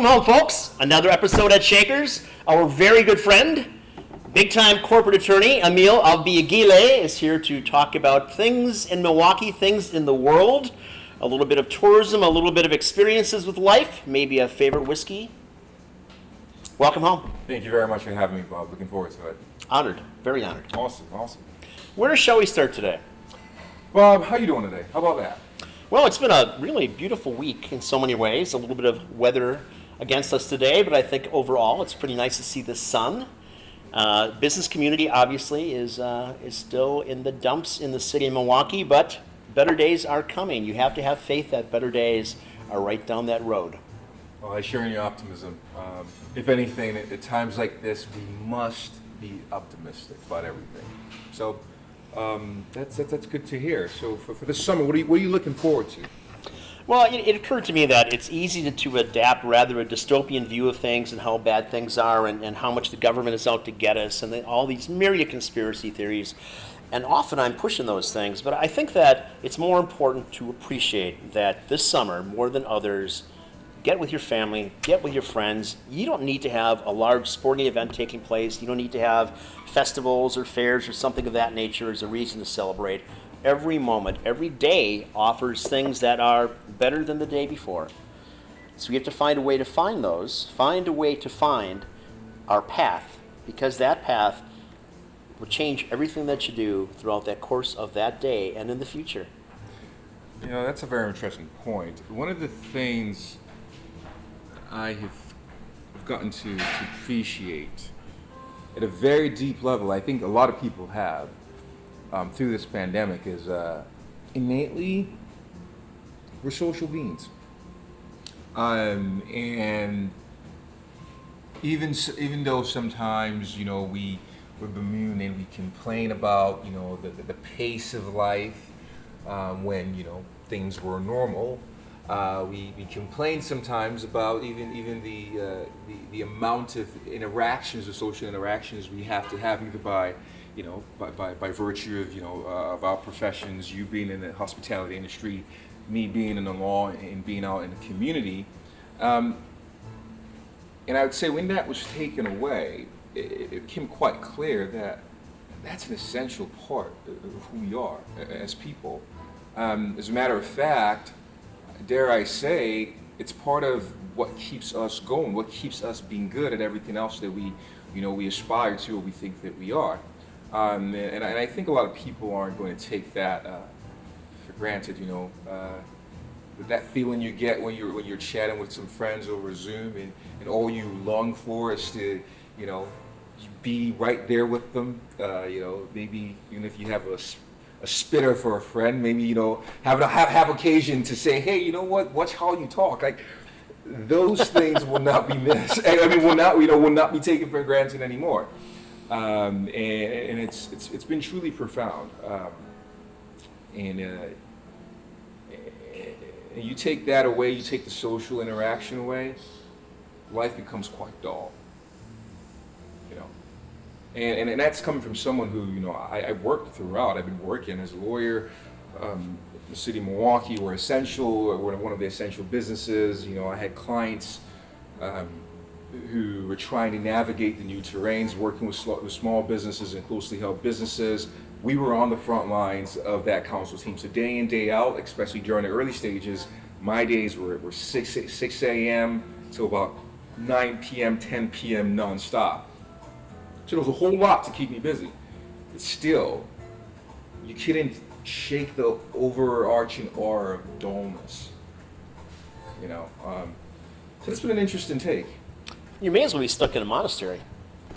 Welcome home, folks. Another episode at Shakers. Our very good friend, big-time corporate attorney Emil Ovbiagele is here to talk about things in Milwaukee, things in the world, a little bit of tourism, a little bit of experiences with life, maybe a favorite whiskey. Welcome home. Thank you very much for having me, Bob. Looking forward to it. Honored, very honored. Awesome. Where shall we start today? Bob, how you doing today? How about that? Well, it's been a really beautiful week in so many ways. A little bit of weather against us today, but I think overall it's pretty nice to see the sun. Business community obviously is still in the dumps in the city of Milwaukee, but better days are coming. You have to have faith that better days are right down that road. Well, I share in your optimism. If anything, at times like this, we must be optimistic about everything. So that's good to hear. So for this summer, what are you looking forward to? Well, it occurred to me that it's easy to adapt rather a dystopian view of things and how bad things are and how much the government is out to get us and all these myriad conspiracy theories. And often I'm pushing those things, but I think that it's more important to appreciate that this summer, more than others, get with your family, get with your friends. You don't need to have a large sporting event taking place. You don't need to have festivals or fairs or something of that nature as a reason to celebrate. Every moment, every day offers things that are better than the day before. So we have to find a way to find those, find a way to find our path, because that path will change everything that you do throughout that course of that day and in the future. You know, that's a very interesting point. One of the things I have gotten to appreciate at a very deep level, I think a lot of people have through this pandemic, is innately we're social beings, and even though sometimes we're bemoan and we complain about the pace of life when things were normal. We complain sometimes about even the amount of interactions or social interactions we have to have, either by virtue of our professions, you being in the hospitality industry, me being in the law and being out in the community. And I would say when that was taken away, it became quite clear that that's an essential part of who we are as people. As a matter of fact, dare I say, it's part of what keeps us going, what keeps us being good at everything else that we aspire to or we think that we are. And I think a lot of people aren't going to take that for granted. That feeling you get when you're chatting with some friends over Zoom, and all you long for is to be right there with them. Maybe even if you have a spitter for a friend, maybe have occasion to say, hey, you know what? Watch how you talk. Like those things will not be missed. I mean, will not be taken for granted anymore. And it's been truly profound. And you take that away, you take the social interaction away, life becomes quite dull. And that's coming from someone who, I worked throughout. I've been working as a lawyer. The city of Milwaukee, we're essential. We're one of the essential businesses. I had clients who were trying to navigate the new terrains, working with small businesses and closely held businesses. We were on the front lines of that council team. So day in, day out, especially during the early stages, my days were 6 a.m. to about 9 p.m., 10 p.m. nonstop. So there was a whole lot to keep me busy. But still, you couldn't shake the overarching aura of dullness. So it's been an interesting take. You may as well be stuck in a monastery,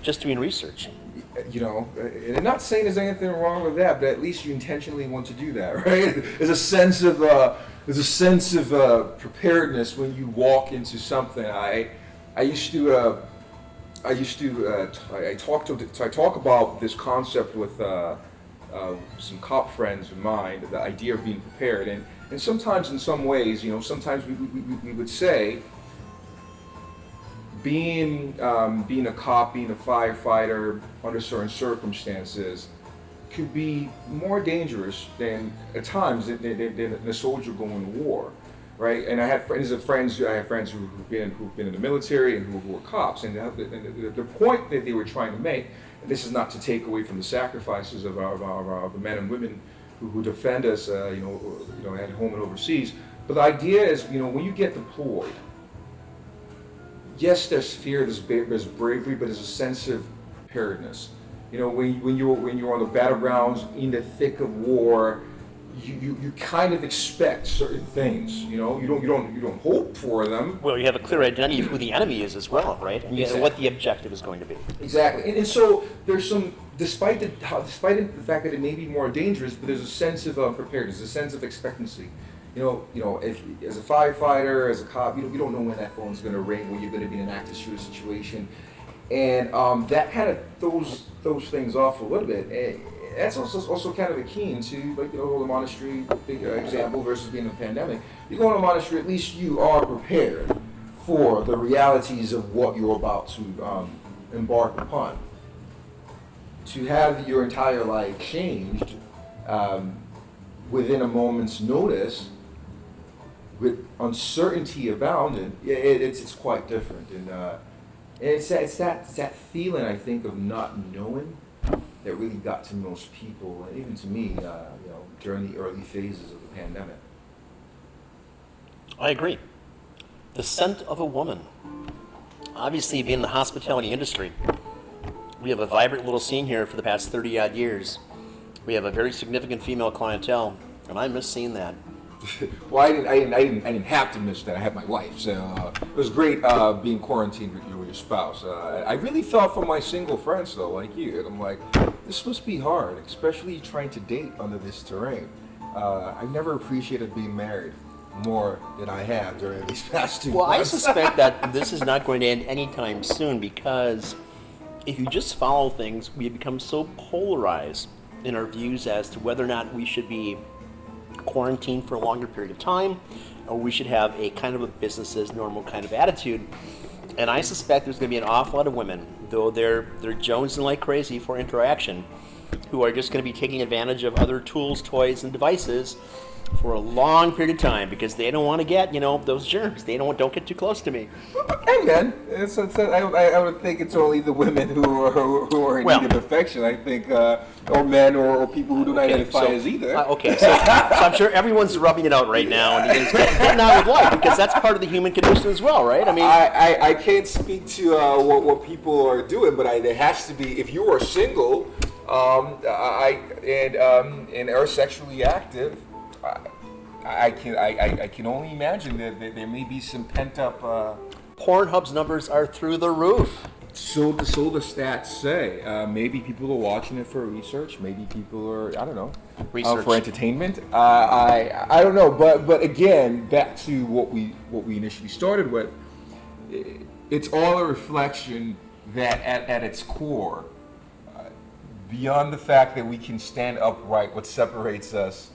just doing research. And I'm not saying there's anything wrong with that, but at least you intentionally want to do that, right? There's a sense of preparedness when you walk into something. I talk about this concept with some cop friends of mine, the idea of being prepared, and sometimes in some ways, sometimes we would say being a cop, being a firefighter under certain circumstances could be more dangerous than at times than a soldier going to war. right? And I have friends who've been in the military and who are cops, and the point that they were trying to make, and this is not to take away from the sacrifices of the men and women who defend us, at home and overseas, but the idea is, when you get deployed, yes, there's fear, there's bravery, but there's a sense of preparedness. When you're on the battlegrounds in the thick of war, you kind of expect certain things. You don't hope for them. Well, you have a clear identity of who the enemy is as well, right? And Exactly. what the objective is going to be. Exactly, and so there's some, despite the fact that it may be more dangerous, but there's a sense of preparedness, a sense of expectancy. If as a firefighter, as a cop, you don't know when that phone's going to ring, when you're going to be in an active shooter situation, and that kind of throws things off a little bit. And that's also kind of akin to the monastery big example versus being in a pandemic. You go in a monastery, at least you are prepared for the realities of what you're about to embark upon. To have your entire life changed within a moment's notice, with uncertainty abounding, it's quite different, and it's that feeling, I think, of not knowing that really got to most people, and even to me, during the early phases of the pandemic. I agree. The scent of a woman. Obviously, being in the hospitality industry, we have a vibrant little scene here for the past 30-odd years. We have a very significant female clientele, and I miss seeing that. Well, I didn't have to miss that. I had my wife, so it was great being quarantined with your spouse. I really thought for my single friends though, like you, and I'm like, this must be hard, especially trying to date under this terrain. I've never appreciated being married more than I have during these past 2 months. Well, I suspect that this is not going to end anytime soon, because if you just follow things, we become so polarized in our views as to whether or not we should be quarantined for a longer period of time, or we should have a kind of a business as normal kind of attitude. And I suspect there's going to be an awful lot of women, though they're jonesing like crazy for interaction, who are just going to be taking advantage of other tools, toys, and devices for a long period of time, because they don't want to get, those germs. They don't get too close to me. Hey man, I would think it's only the women who are in need of affection. I think, or men or people who do not identify as either. So I'm sure everyone's rubbing it out right now and it's getting out with life, because that's part of the human condition as well, right? I mean, I can't speak to what people are doing, but there has to be, if you are single, and are sexually active, I can only imagine that there may be some pent up. Pornhub's numbers are through the roof. So the stats say. Maybe people are watching it for research. Maybe people are, I don't know, for entertainment. I don't know. But again, back to what we initially started with. It's all a reflection that at its core, beyond the fact that we can stand upright, what separates us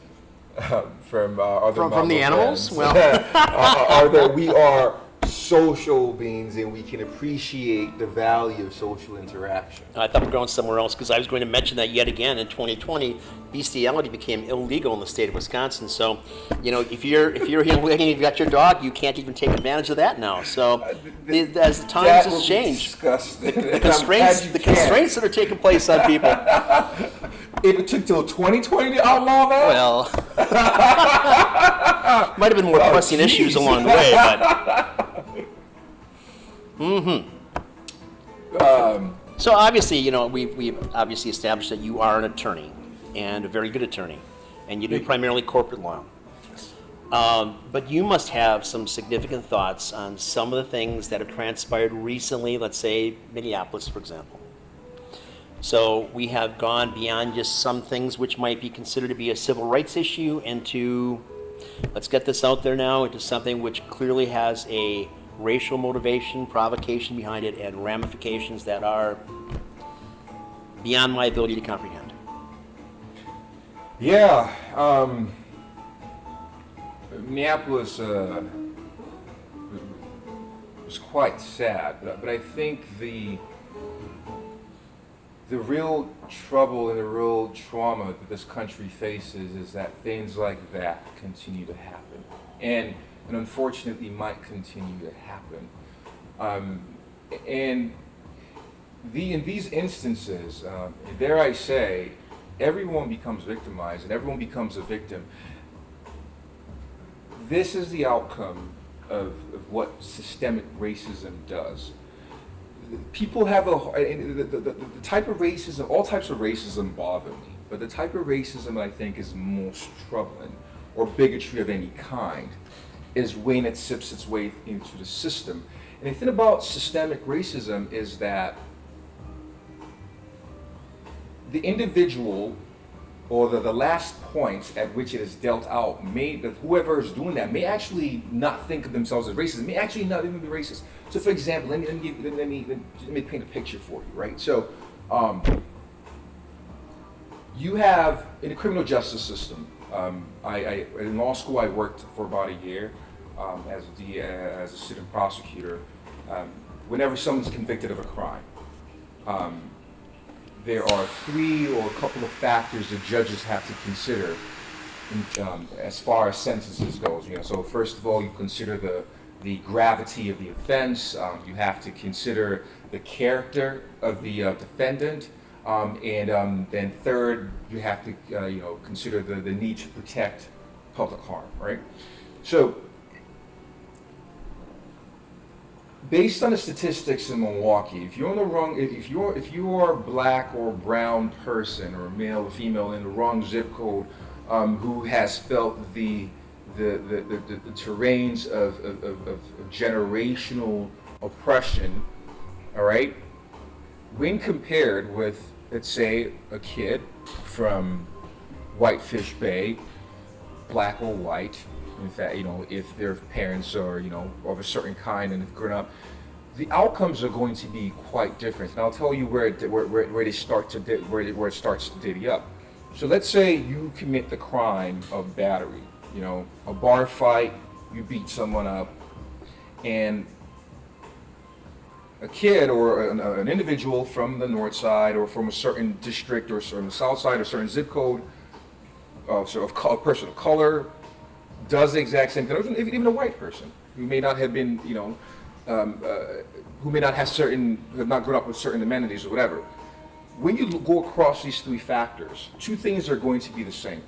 from other from the animals, friends, are that we are social beings and we can appreciate the value of social interaction. I thought we were going somewhere else, because I was going to mention that yet again in 2020, bestiality became illegal in the state of Wisconsin. So, if you're here and you've got your dog, you can't even take advantage of that now. So, as the times has changed, the constraints that are taking place on people. It took till 2020 to outlaw that? Well, might have been more pressing issues along the way, but. So obviously, we've obviously established that you are an attorney, and a very good attorney, and you do primarily corporate law. But you must have some significant thoughts on some of the things that have transpired recently, let's say Minneapolis, for example. So we have gone beyond just some things which might be considered to be a civil rights issue into, let's get this out there now, into something which clearly has a racial motivation, provocation behind it, and ramifications that are beyond my ability to comprehend. Yeah, Minneapolis was quite sad, but I think the real trouble and the real trauma that this country faces is that things like that continue to happen. And and unfortunately might continue to happen. And in these instances, dare I say, everyone becomes victimized and everyone becomes a victim. This is the outcome of what systemic racism does. People have the type of racism, all types of racism bother me, but the type of racism I think is most troubling, or bigotry of any kind, is when it sips its way into the system. And the thing about systemic racism is that the individual, or the last points at which it is dealt out, whoever is doing that may actually not think of themselves as racist, may actually not even be racist. So for example, let me paint a picture for you, right? So you have, in the criminal justice system, in law school I worked for about a year as a student prosecutor. Whenever someone's convicted of a crime, there are 3 or a couple of factors that judges have to consider as far as sentences goes. So first of all, you consider the gravity of the offense. You have to consider the character of the defendant, and then third, you have to consider the need to protect public harm. Right. So, based on the statistics in Milwaukee, if you are a black or brown person, or male or female in the wrong zip code, who has felt the terrains of generational oppression, all right, when compared with, let's say, a kid from Whitefish Bay, black or white, in fact, if their parents are, of a certain kind and have grown up, the outcomes are going to be quite different. And I'll tell you where it starts to divvy up. So let's say you commit the crime of battery, a bar fight, you beat someone up, and a kid or an individual from the north side or from a certain district or from the south side or certain zip code, a person of color, does the exact same thing, even a white person who may not have been, who may not have not grown up with certain amenities or whatever. When you go across these 3 factors, 2 things are going to be the same.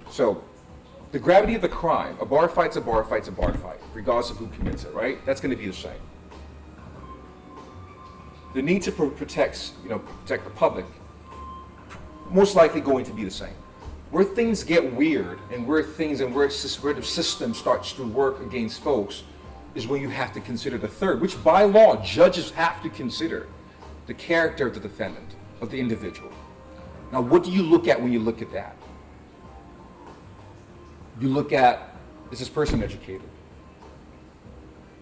So, the gravity of the crime, a bar fight's a bar fight's a bar fight, regardless of who commits it, right? That's going to be the same. The need to protect the public, most likely going to be the same. Where things get weird and where the system starts to work against folks is when you have to consider the third, which by law judges have to consider: the character of the defendant, of the individual. Now, what do you look at when you look at that? You look at, is this person educated?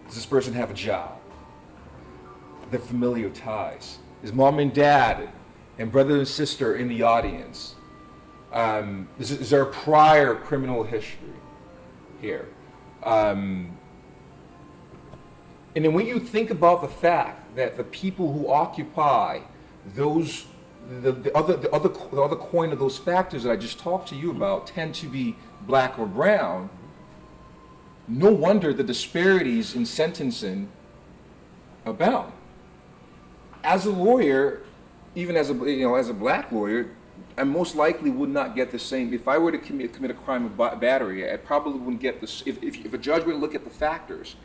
Does this person have a job? The familial ties. Is mom and dad and brother and sister in the audience? Is there a prior criminal history here? And then when you think about the fact that the people who occupy those, the other coin of those factors that I just talked to you about tend to be black or brown, no wonder the disparities in sentencing abound. As a lawyer, even as a black lawyer, I most likely would not get the same. If I were to commit a crime of battery, I probably wouldn't get this. If a judge were to look at the factors,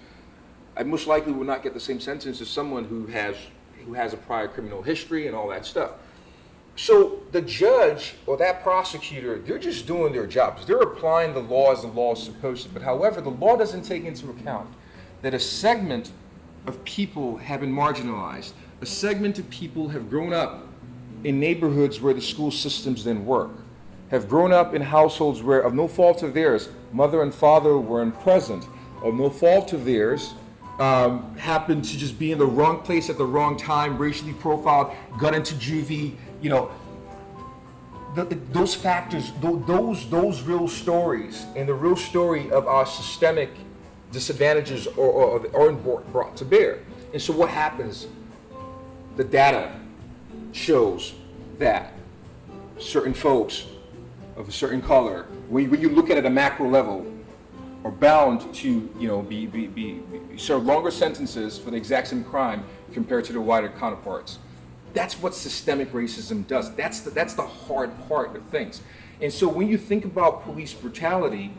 I most likely would not get the same sentence as someone who has a prior criminal history and all that stuff. So the judge or that prosecutor, they're just doing their jobs. They're applying the law as the law is supposed to. But however, the law doesn't take into account that a segment of people have been marginalized. A segment of people have grown up in neighborhoods where the school systems didn't work, have grown up in households where, of no fault of theirs, mother and father weren't present, of no fault of theirs, happened to just be in the wrong place at the wrong time, racially profiled, got into juvie, those factors, those real stories, and the real story of our systemic disadvantages are brought to bear. And so what happens? The data shows that certain folks of a certain color, when you look at it at a macro level, are bound to, be serve longer sentences for the exact same crime compared to their whiter counterparts. That's what systemic racism does. That's the hard part of things. And so when you think about police brutality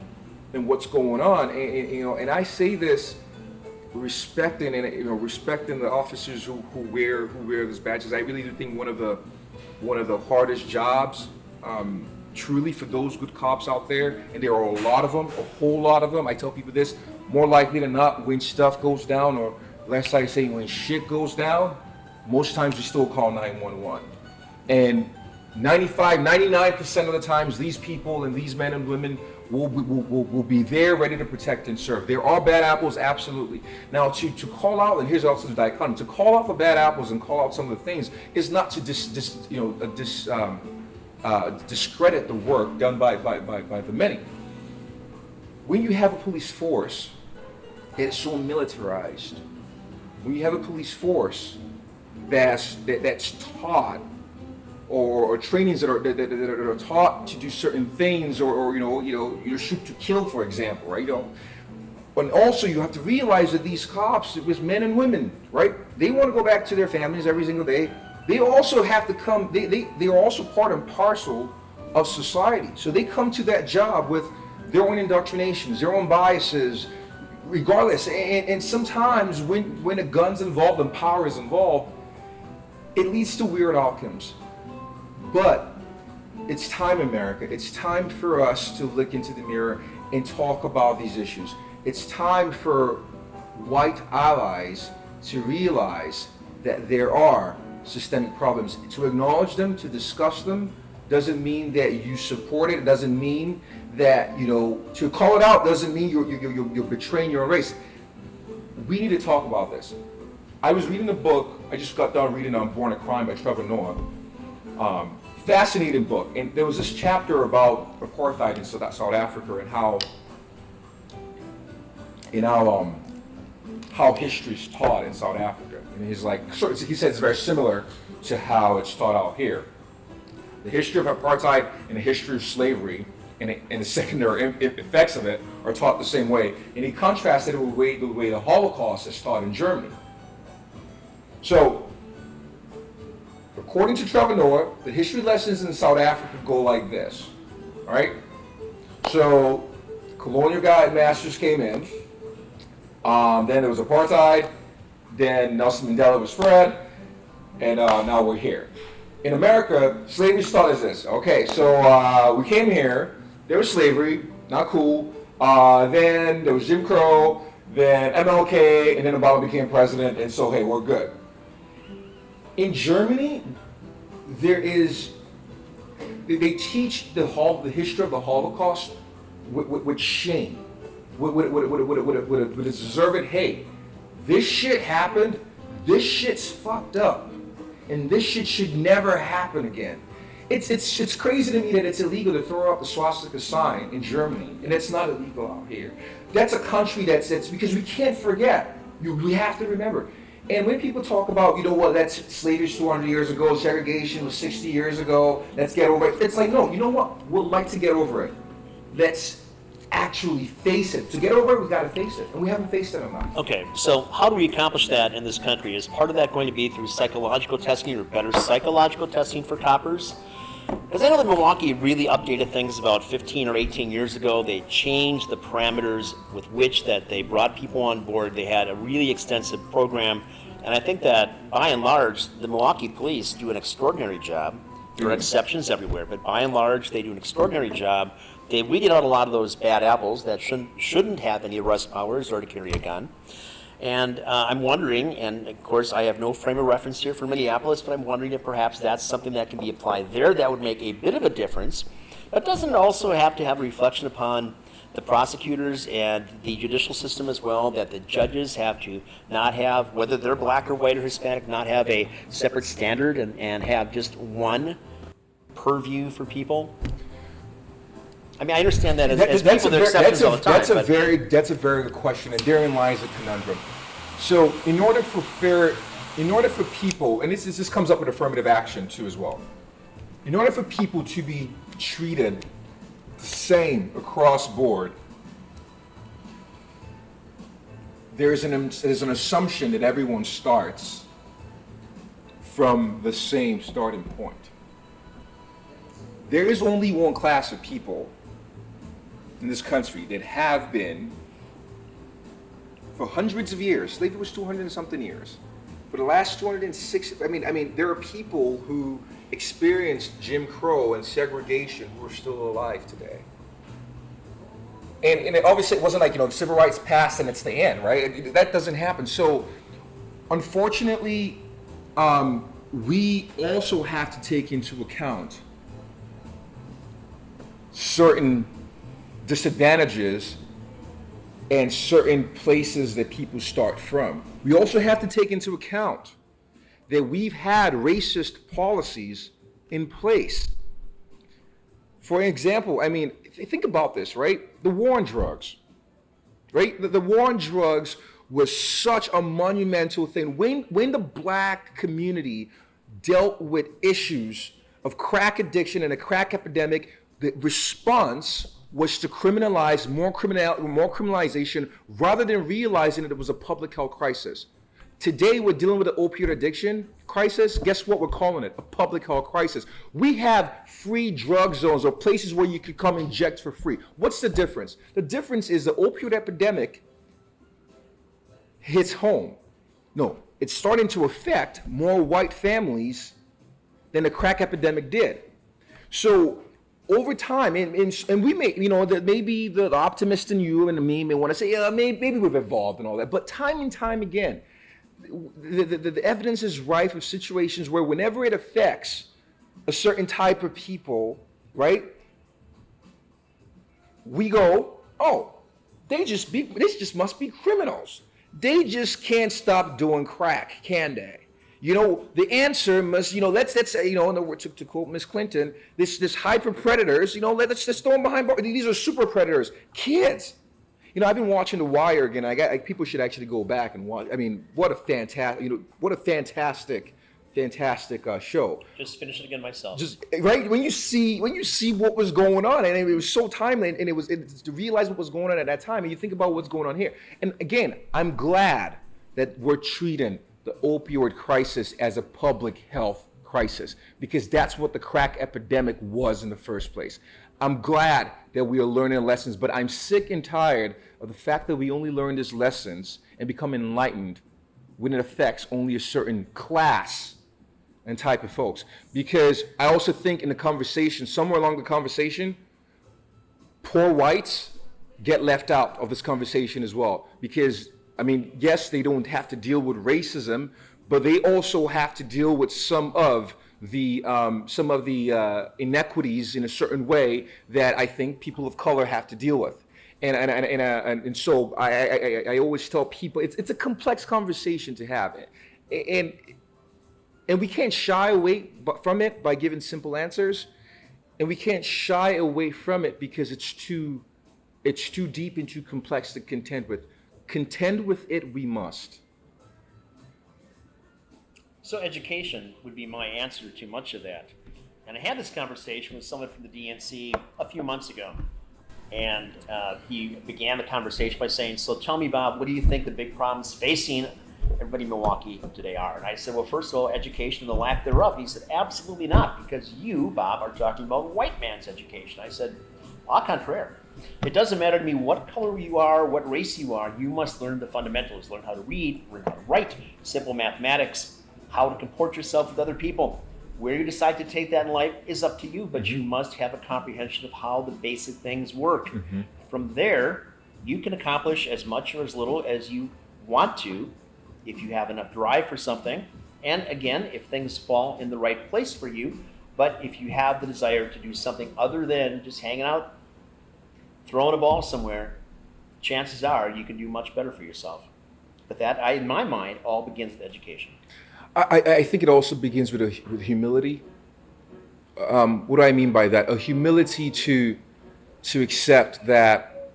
and what's going on, and I say this respecting the officers who wear those badges. I really do think one of the hardest jobs, truly, for those good cops out there, and there are a lot of them, a whole lot of them. I tell people this: more likely than not, when stuff goes down, or less I say when shit goes down, most times we still call 911. And 99% of the times, these people and these men and women will be there ready to protect and serve. There are bad apples, absolutely. Now, to call out, and here's also the dichotomy, to call out the bad apples and call out some of the things is not to discredit the work done by the many. When you have a police force that is so militarized, when you have a police force that's taught, or trainings that are taught to do certain things, or shoot to kill, for example, right? And also you have to realize that these cops, it was men and women, right? They want to go back to their families every single day. They also have to come. They are also part and parcel of society. So they come to that job with their own indoctrinations, their own biases, regardless. And sometimes when a gun's involved and power is involved, it leads to weird outcomes. But it's time, America. It's time for us to look into the mirror and talk about these issues. It's time for white allies to realize that there are systemic problems. To acknowledge them, to discuss them, doesn't mean that you support it. It doesn't mean that, to call it out doesn't mean you're betraying your own race. We need to talk about this. I was reading a book, I just got done reading on Born a Crime by Trevor Noah. Fascinating book, and there was this chapter about apartheid in South Africa and how history is taught in South Africa. And he said it's very similar to how it's taught out here. The history of apartheid and the history of slavery and the secondary effects of it are taught the same way. And he contrasted it with the way the Holocaust is taught in Germany. So, according to Trevor Noah, the history lessons in South Africa go like this, all right? So, colonial masters came in, then there was apartheid, then Nelson Mandela was Fred, and now we're here. In America, slavery is taught as this. Okay, so we came here, there was slavery, not cool, then there was Jim Crow, then MLK, and then Obama became president, and so, hey, we're good. In Germany, they teach the history of the Holocaust with shame, with a deserved hate. This shit happened, this shit's fucked up, and this shit should never happen again. It's crazy to me that it's illegal to throw out the swastika sign in Germany, and it's not illegal out here. That's a country that's because we can't forget. We have to remember. And when people talk about, that's slavery 200 years ago, segregation was 60 years ago, let's get over it. It's like, no, you know what? We'd like to get over it. Let's actually face it. To get over it, we've got to face it. And we haven't faced it enough. Okay, so how do we accomplish that in this country? Is part of that going to be through psychological testing or better psychological testing for coppers? Because I know that Milwaukee really updated things about 15 or 18 years ago. They changed the parameters with which that they brought people on board. They had a really extensive program. And I think that, by and large, the Milwaukee police do an extraordinary job. There are exceptions everywhere, but by and large, they do an extraordinary job. They weeded out a lot of those bad apples that shouldn't have any arrest powers or to carry a gun. And I'm wondering, and of course I have no frame of reference here for Minneapolis, but I'm wondering if perhaps that's something that can be applied there that would make a bit of a difference. But doesn't it also have to have a reflection upon the prosecutors and the judicial system as well, that the judges have to not have, whether they're black or white or Hispanic, not have a separate standard and have just one purview for people? I mean, I understand that as people, there are exceptions all the time. That's a very good question, and therein lies a conundrum. So, in order for people, and this comes up with affirmative action too as well. In order for people to be treated the same across board, there's an assumption that everyone starts from the same starting point. There is only one class of people in this country that have been for hundreds of years. Slavery was 200 and something years. For the last 206, I mean, there are people who experienced Jim Crow and segregation who are still alive today. And obviously it wasn't like, civil rights passed and it's the end, right? That doesn't happen. So unfortunately, we also have to take into account certain disadvantages and certain places that people start from. We also have to take into account that we've had racist policies in place. For example, think about this, right? The war on drugs, right? The war on drugs was such a monumental thing. When the black community dealt with issues of crack addiction and a crack epidemic, the response was to criminalize, more criminalization, rather than realizing that it was a public health crisis. Today, we're dealing with an opioid addiction crisis. Guess what we're calling it? A public health crisis. We have free drug zones or places where you could come inject for free. What's the difference? The difference is the opioid epidemic hits home. No, it's starting to affect more white families than the crack epidemic did. So over time, and we may, that maybe the optimist in you and me may want to say, yeah, maybe we've evolved and all that. But time and time again, the evidence is rife of situations where whenever it affects a certain type of people, right, we go, oh, they just must be criminals. They just can't stop doing crack, can they? The answer must, let's to quote Miss Clinton, this hyper predators, let's just throw them behind bars. These are super predators, kids. I've been watching The Wire again. People should actually go back and watch. What a fantastic show. Just finished it again myself. Just right when you see what was going on, and it was so timely, and it's to realize what was going on at that time, and you think about what's going on here. And again, I'm glad that we're treating the opioid crisis as a public health crisis, because that's what the crack epidemic was in the first place. I'm glad that we are learning lessons, but I'm sick and tired of the fact that we only learn these lessons and become enlightened when it affects only a certain class and type of folks. Because I also think in the conversation, somewhere along the conversation, poor whites get left out of this conversation as well. Because yes, they don't have to deal with racism, but they also have to deal with some of the inequities in a certain way that I think people of color have to deal with. And so I always tell people it's a complex conversation to have, and we can't shy away from it by giving simple answers, and we can't shy away from it because it's too deep and too complex to contend with. Contend with it we must. So education would be my answer to much of that. And I had this conversation with someone from the DNC a few months ago. And he began the conversation by saying, so tell me, Bob, what do you think the big problems facing everybody in Milwaukee today are? And I said, well, first of all, education and the lack thereof. And he said, absolutely not, because you, Bob, are talking about white man's education. I said, au contraire. It doesn't matter to me what color you are, what race you are, you must learn the fundamentals, learn how to read, learn how to write, simple mathematics, how to comport yourself with other people. Where you decide to take that in life is up to you, but you must have a comprehension of how the basic things work. Mm-hmm. From there, you can accomplish as much or as little as you want to if you have enough drive for something. And again, if things fall in the right place for you, but if you have the desire to do something other than just hanging out, throwing a ball somewhere, chances are you can do much better for yourself. But that, in my mind, all begins with education. I think it also begins with humility. What do I mean by that? A humility to accept that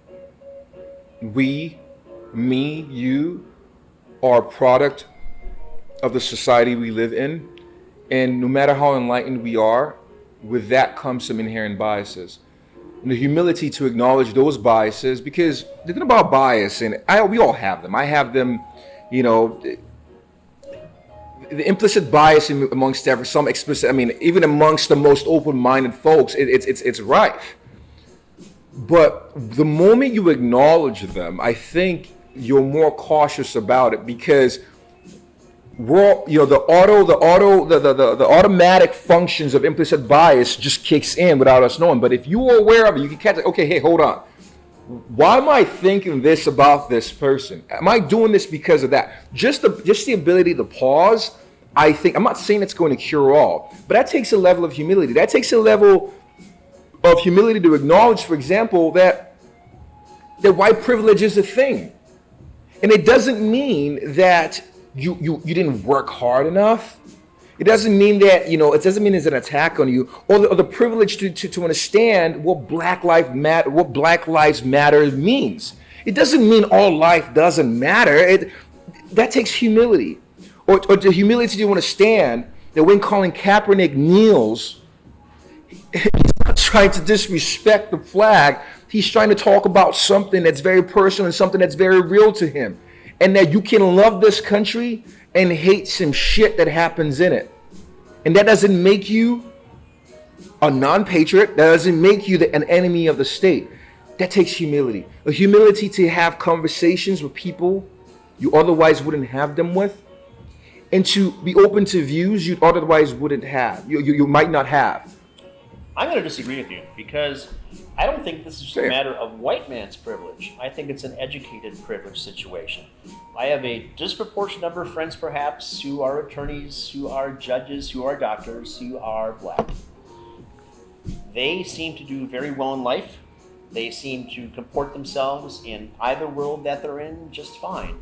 we, me, you, are a product of the society we live in. And no matter how enlightened we are, with that comes some inherent biases. and the humility to acknowledge those biases, because the thing about bias, and we all have them. I have them, you know, the implicit bias amongst some explicit. I mean, even amongst the most open-minded folks, it's rife. But the moment you acknowledge them, I think you're more cautious about it, because the automatic functions of implicit bias just kicks in without us knowing. But if you are aware of it, you can catch it. Okay, hey, hold on. Why am I thinking this about this person? Am I doing this because of that? Just the ability to pause. I think, I'm not saying it's going to cure all, but that takes a level of humility. That takes a level of humility to acknowledge, for example, that white privilege is a thing. And it doesn't mean that you didn't work hard enough. It doesn't mean that, it doesn't mean it's an attack on you, or the privilege to understand what Black Lives Matter means. It doesn't mean all life doesn't matter. That takes humility. Or the humility to understand that when Colin Kaepernick kneels, he's not trying to disrespect the flag. He's trying to talk about something that's very personal and something that's very real to him. And that you can love this country and hate some shit that happens in it. And that doesn't make you a non-patriot. That doesn't make you an enemy of the state. That takes humility. A humility to have conversations with people you otherwise wouldn't have them with. And to be open to views you otherwise wouldn't have. You might not have. I'm going to disagree with you, because I don't think this is just a matter of white man's privilege. I think it's an educated privilege situation. I have a disproportionate number of friends, perhaps, who are attorneys, who are judges, who are doctors, who are Black. They seem to do very well in life. They seem to comport themselves in either world that they're in just fine.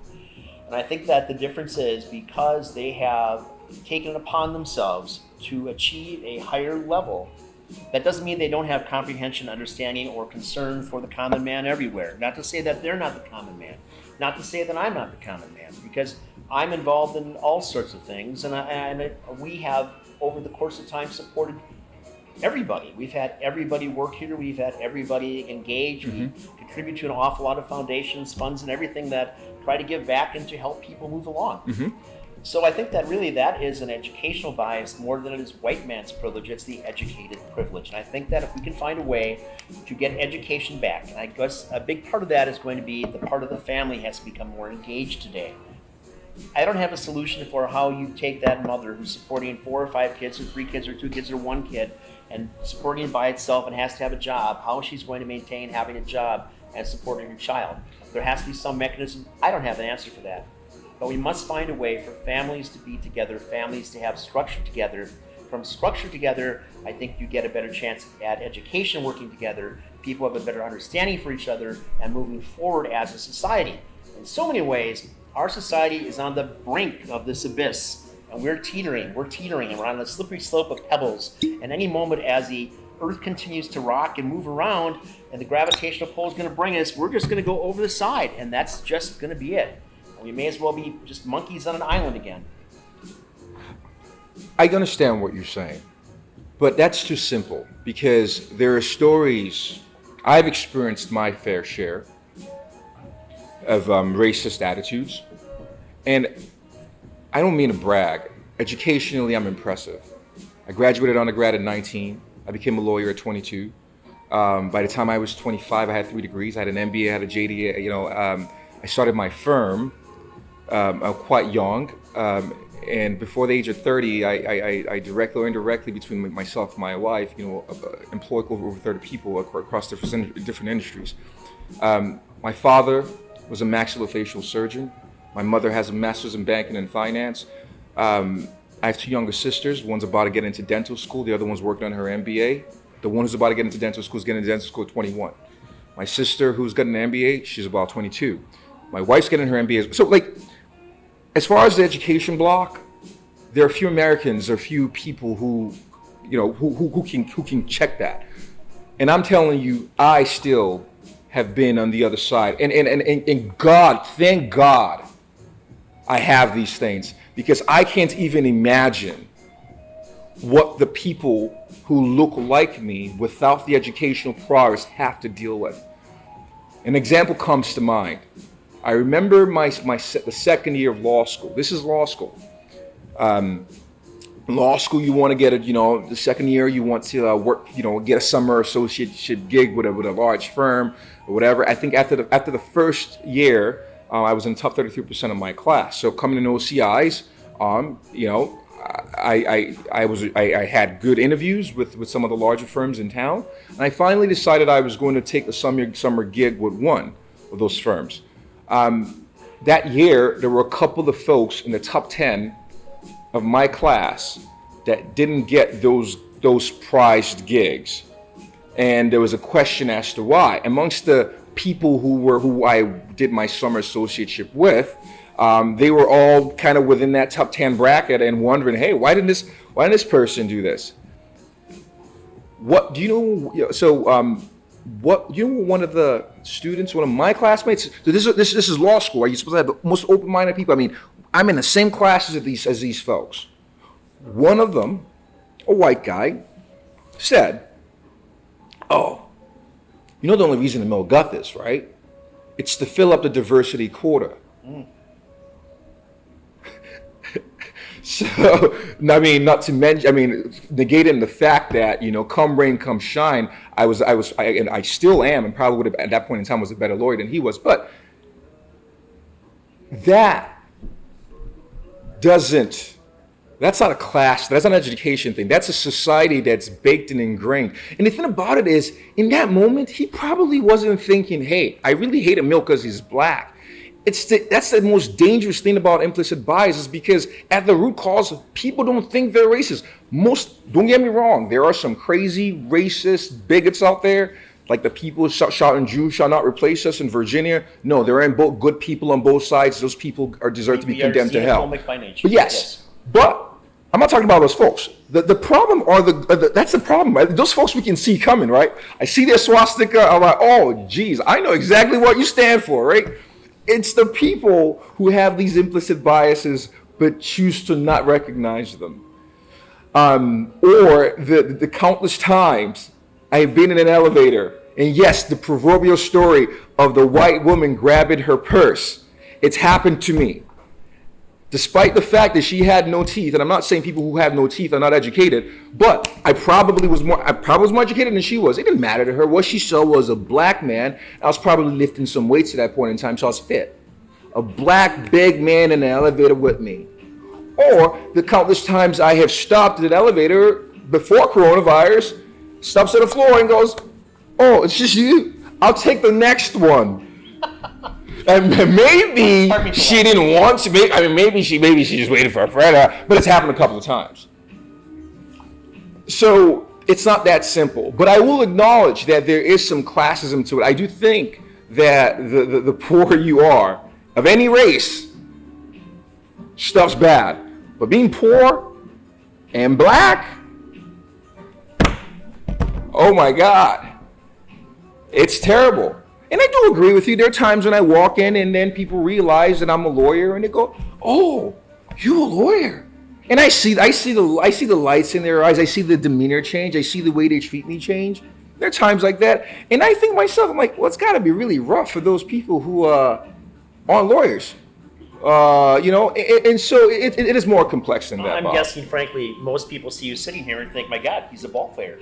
And I think that the difference is because they have taken it upon themselves to achieve a higher level. That doesn't mean they don't have comprehension, understanding, or concern for the common man everywhere. Not to say that they're not the common man. Not to say that I'm not the common man, because I'm involved in all sorts of things, and we have, over the course of time, supported everybody. We've had everybody work here. We've had everybody engage. We contribute to an awful lot of foundations, funds, and everything that try to give back and to help people move along. So I think that really that is an educational bias more than it is white man's privilege. It's the educated privilege. And I think that if we can find a way to get education back, and I guess a big part of that is going to be the part of the family has to become more engaged today. I don't have a solution for how you take that mother who's supporting 4 or 5 kids or 3 kids or 2 kids or 1 kid and supporting it by itself and has to have a job, how she's going to maintain having a job and supporting her child. There has to be some mechanism. I don't have an answer for that. But we must find a way for families to be together, families to have structure together. From structure together, I think you get a better chance at education working together. People have a better understanding for each other and moving forward as a society. In so many ways, our society is on the brink of this abyss, and we're teetering, and we're on the slippery slope of pebbles. And any moment as the Earth continues to rock and move around, and the gravitational pull is going to bring us, we're just going to go over the side, and that's just going to be it. We may as well be just monkeys on an island again. I understand what you're saying, but that's too simple, because there are stories. I've experienced my fair share of racist attitudes, and I don't mean to brag. Educationally, I'm impressive. I graduated undergrad at 19. I became a lawyer at 22. By the time I was 25, I had 3 degrees. I had an MBA, I had a JD. I started my firm quite young, and before the age of 30, I directly or indirectly, between myself and my wife, employed over 30 people across different industries. My father was a maxillofacial surgeon. My mother has a master's in banking and finance. I have 2 younger sisters. One's about to get into dental school. The other one's working on her MBA. The one who's about to get into dental school is getting into dental school at 21. My sister, who's got an MBA, she's about 22. My wife's getting her MBA. So, as far as the education block, there are few Americans or few people who can check that. And I'm telling you, I still have been on the other side. And God, thank God, I have these things, because I can't even imagine what the people who look like me without the educational prowess have to deal with. An example comes to mind. I remember the second year of law school. This is law school. Law school, you want to get the second year, you want to work, get a summer associateship gig with a large firm or whatever. I think after the first year, I was in the top 33% of my class. So coming in OCIs, I had good interviews with some of the larger firms in town, and I finally decided I was going to take a summer gig with one of those firms. That year, there were a couple of folks in the top 10 of my class that didn't get those prized gigs, and there was a question as to why. Amongst the people who I did my summer associateship with, they were all kind of within that top 10 bracket and wondering, hey, why didn't this person do this? What do you know? So what do you know? One of the students, one of my classmates. So this is law school. Are you supposed to have the most open-minded people? I mean, I'm in the same classes as these folks. One of them, a white guy, said, "Oh, you know the only reason Emil got this, right? It's to fill up the diversity quota." So, I mean, not to mention, negating the fact that, come rain, come shine, I still am, and probably would have, at that point in time, was a better lawyer than he was. But that's not a class, that's not an education thing. That's a society that's baked and ingrained. And the thing about it is, in that moment, he probably wasn't thinking, hey, I really hate Emil because he's black. That's the most dangerous thing about implicit bias, is because at the root cause, people don't think they're racist. Don't get me wrong, there are some crazy racist bigots out there, like the people shouting Jews shall not replace us in Virginia. No, there are both good people on both sides. Those people deserve to be condemned to hell. By nature. But yes, but I'm not talking about those folks. The problem are that's the problem, right? Those folks we can see coming, right? I see their swastika, I'm like, oh, geez, I know exactly what you stand for, right? It's the people who have these implicit biases but choose to not recognize them. Or the countless times I've been in an elevator, and yes, the proverbial story of the white woman grabbing her purse. It's happened to me. Despite the fact that she had no teeth, and I'm not saying people who have no teeth are not educated, but I probably was more educated than she was. It didn't matter to her. What she saw was a black man. I was probably lifting some weights at that point in time, so I was fit. A black big man in the elevator with me. Or the countless times I have stopped at an elevator before coronavirus, stops at the floor and goes, oh, it's just you? I'll take the next one. And maybe she didn't want to. Maybe she just waited for a friend. But it's happened a couple of times. So it's not that simple. But I will acknowledge that there is some classism to it. I do think that the poorer you are, of any race, stuff's bad. But being poor and black, oh my God, it's terrible. And I do agree with you. There are times when I walk in and then people realize that I'm a lawyer and they go, "Oh, you're a lawyer." And I see the lights in their eyes. I see the demeanor change. I see the way they treat me change. There are times like that, and I think myself, I'm like, well, it's got to be really rough for those people who aren't lawyers. And so it is more complex than that. I'm Bob. guessing, frankly, most people see you sitting here and think, "My God, he's a ball player."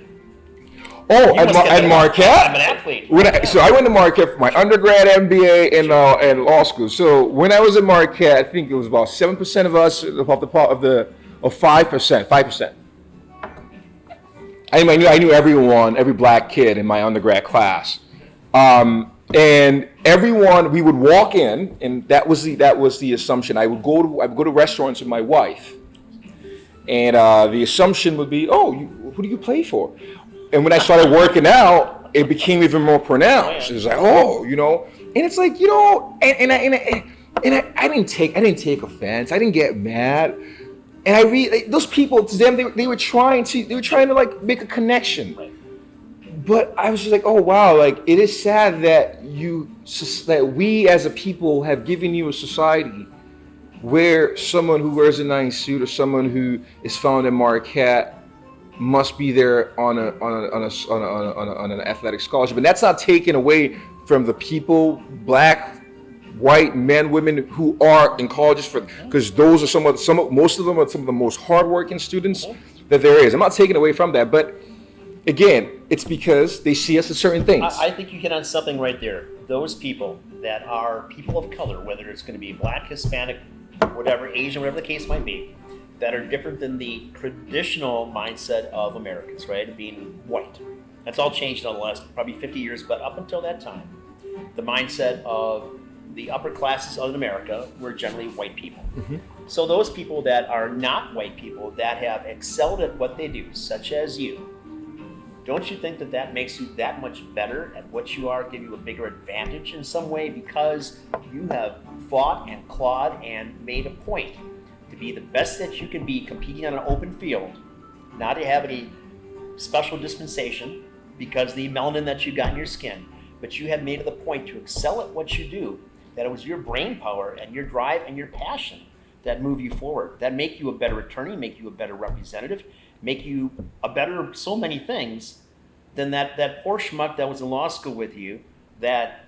Oh, at Marquette? I'm an athlete. So I went to Marquette for my undergrad, MBA, and law school. So when I was at Marquette, I think it was about 7% of us of 5%. I knew everyone, every black kid in my undergrad class, and everyone. We would walk in, and that was the assumption. I would go to restaurants with my wife, and the assumption would be, oh, who do you play for? And when I started working out, it became even more pronounced. It was like, and it's like, and I didn't take offense. I didn't get mad. And those people, to them, they were trying to like make a connection. But I was just like, oh wow, like it is sad that we as a people have given you a society where someone who wears a nice suit or someone who is found in Marquette must be there on an athletic scholarship, and that's not taken away from the people, black, white men, women who are in colleges because those are most of them are some of the most hardworking students that there is. I'm not taking away from that, but again, it's because they see us as certain things. I think you hit on something right there. Those people that are people of color, whether it's going to be black, Hispanic, whatever, Asian, whatever the case might be, that are different than the traditional mindset of Americans, right? Being white. That's all changed in the last probably 50 years, but up until that time, the mindset of the upper classes of America were generally white people. Mm-hmm. So those people that are not white people that have excelled at what they do, such as you, don't you think that that makes you that much better at what you are, give you a bigger advantage in some way because you have fought and clawed and made a point to be the best that you can be competing on an open field, not to have any special dispensation because the melanin that you got in your skin, but you have made it the point to excel at what you do, that it was your brain power and your drive and your passion that move you forward, that make you a better attorney, make you a better representative, make you a better so many things than that poor schmuck that was in law school with you that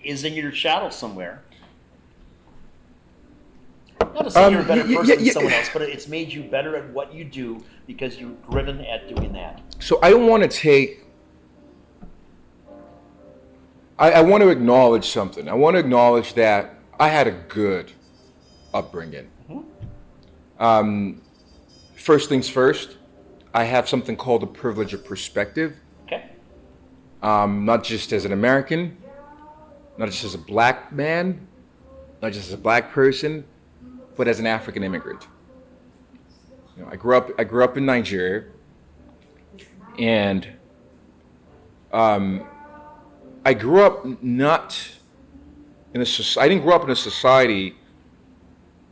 is in your shadow somewhere. Not to say you're a better person than someone else, but it's made you better at what you do because you're driven at doing that. So I don't want to take... I want to acknowledge something. I want to acknowledge that I had a good upbringing. Mm-hmm. First things first, I have something called the privilege of perspective. Okay. Not just as an American, not just as a black man, not just as a black person, but as an African immigrant. You know, I grew up in Nigeria, and I grew up not in I didn't grow up in a society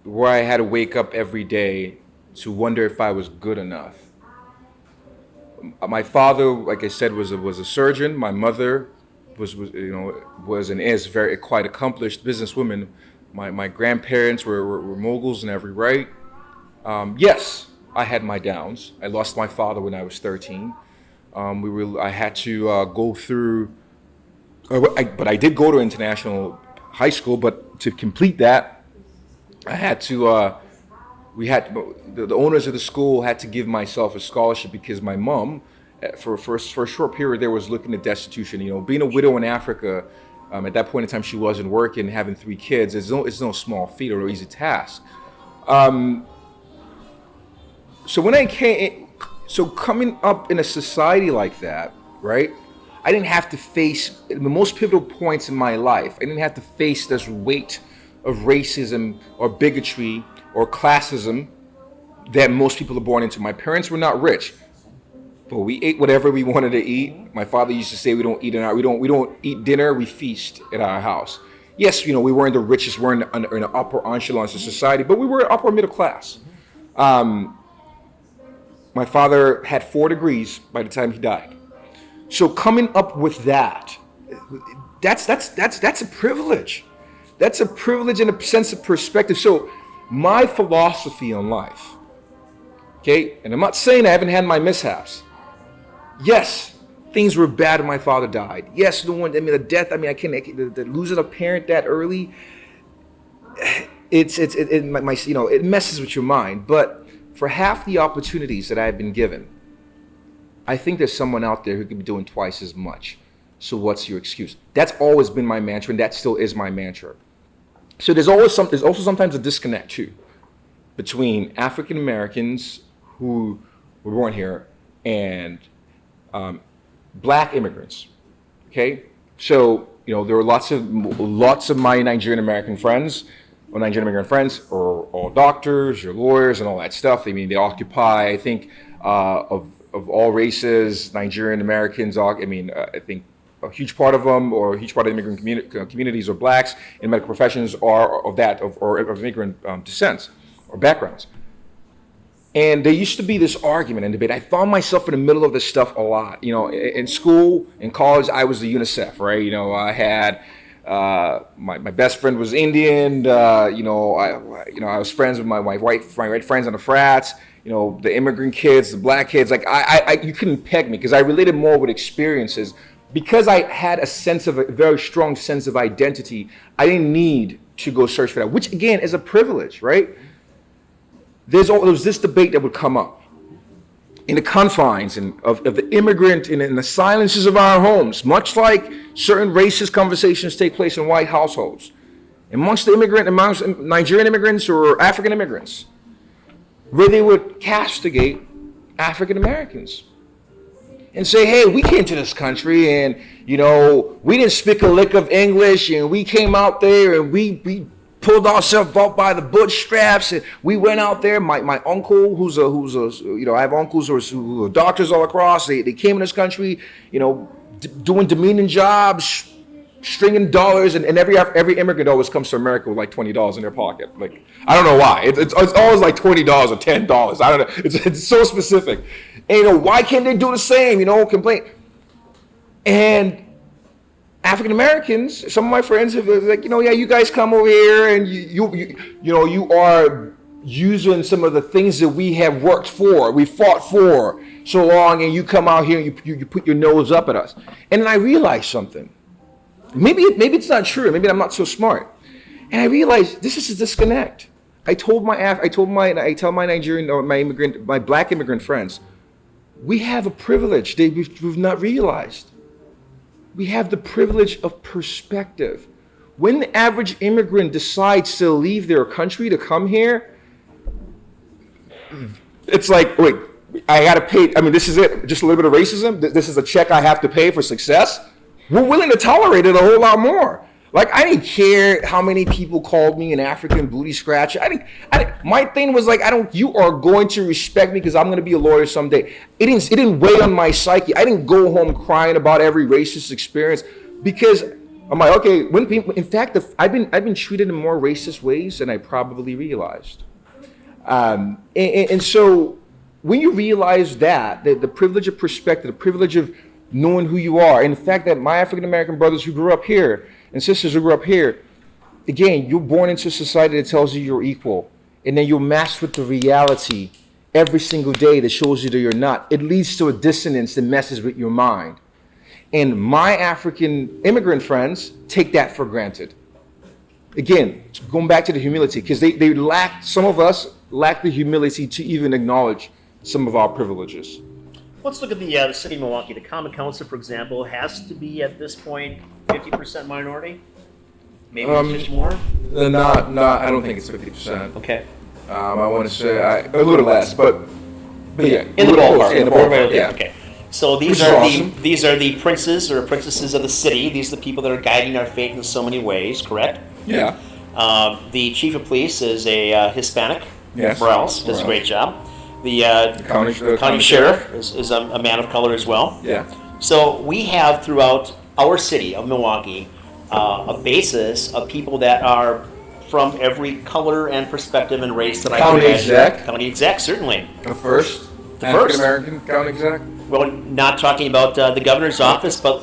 where I had to wake up every day to wonder if I was good enough. My father, like I said, was a surgeon. My mother was and is very quite accomplished businesswoman. My grandparents were moguls in every right. Yes, I had my downs. I lost my father when I was 13. I had to go through. But I did go to international high school. But to complete that, I had to. The owners of the school had to give myself a scholarship because my mom, for a short period there, was looking at destitution. You know, being a widow in Africa, at that point in time she wasn't working, having 3 kids. It's no small feat or easy task. So when I coming up in a society like that, right? I didn't have to face the most pivotal points in my life. I didn't have to face this weight of racism or bigotry or classism that most people are born into. My parents were not rich, but we ate whatever we wanted to eat. My father used to say we don't eat dinner, we feast at our house. Yes, you know, we weren't the richest, we're in the upper echelons of society, but we were upper middle class. My father had 4 degrees by the time he died. So coming up with that's a privilege. That's a privilege and a sense of perspective. So my philosophy on life, okay, and I'm not saying I haven't had my mishaps. Yes, things were bad when my father died. Yes, the death. I mean, the losing a parent that early. It messes with your mind. But for half the opportunities that I've been given, I think there's someone out there who could be doing twice as much. So what's your excuse? That's always been my mantra, and that still is my mantra. So there's also sometimes a disconnect too between African Americans who were born here and black immigrants. Okay, so there were lots of my Nigerian American friends, or Nigerian immigrant friends, are all doctors or lawyers and all that stuff. I mean, they occupy, I think, of all races, Nigerian Americans. I think a huge part of them, or a huge part of the immigrant communities, are blacks in medical professions, are of immigrant descent or backgrounds. And there used to be this argument and debate. I found myself in the middle of this stuff a lot. In school, in college, I was the UNICEF, right? I had my best friend was Indian. I was friends with my white friends on the frats. the immigrant kids, the black kids. Like you couldn't peg me because I related more with experiences. Because I had a very strong sense of identity, I didn't need to go search for that, which again is a privilege, right? There was this debate that would come up in the confines of the immigrant and in the silences of our homes, much like certain racist conversations take place in white households, amongst Nigerian immigrants or African immigrants, where they would castigate African Americans and say, hey, we came to this country and, we didn't speak a lick of English and we came out there and we pulled ourselves up by the bootstraps and we went out there. My uncle, I have uncles who are doctors all across. They came in this country, doing demeaning jobs, stringing dollars, and every immigrant always comes to America with like $20 in their pocket. Like, I don't know why. It's always like $20 or $10. I don't know. It's so specific. And why can't they do the same? Complain. And African Americans, some of my friends have like, you guys come over here and you are using some of the things that we have worked for, we fought for so long, and you come out here and you put your nose up at us. And then I realized something. Maybe it's not true. Maybe I'm not so smart. And I realized this is a disconnect. I tell my Nigerian or my black immigrant friends, we have a privilege that we've not realized. We have the privilege of perspective. When the average immigrant decides to leave their country to come here, it's like, wait, I gotta pay. This is it. Just a little bit of racism. This is a check I have to pay for success. We're willing to tolerate it a whole lot more. Like, I didn't care how many people called me an African booty scratcher. My thing was like, you are going to respect me because I'm going to be a lawyer someday. It didn't weigh on my psyche. I didn't go home crying about every racist experience because I'm like, okay, when people, in fact, I've been treated in more racist ways than I probably realized. And so when you realize that the privilege of perspective, the privilege of knowing who you are, and the fact that my African American brothers who grew up here and sisters who grew up here, again, you're born into a society that tells you you're equal, and then you're matched with the reality every single day that shows you that you're not. It leads to a dissonance that messes with your mind. And my African immigrant friends take that for granted. Again, going back to the humility, because some of us lack the humility to even acknowledge some of our privileges. Let's look at the city of Milwaukee. The Common Council, for example, has to be at this point 50% minority. Maybe it's just more. Not. I don't think it's 50%. Okay. I want to say a little less, but yeah, in the ballpark. In the ballpark. Yeah. Okay. So these are the princes or princesses of the city. These are the people that are guiding our fate in so many ways. Correct. Yeah. The chief of police is a Hispanic. Yes. Morales does a great job. The county sheriff is a man of color as well. Yeah. So we have throughout our city of Milwaukee a basis of people that are from every color and perspective and race that I can imagine. County exec, certainly. The first African-American county exec? Well, not talking about the governor's office, but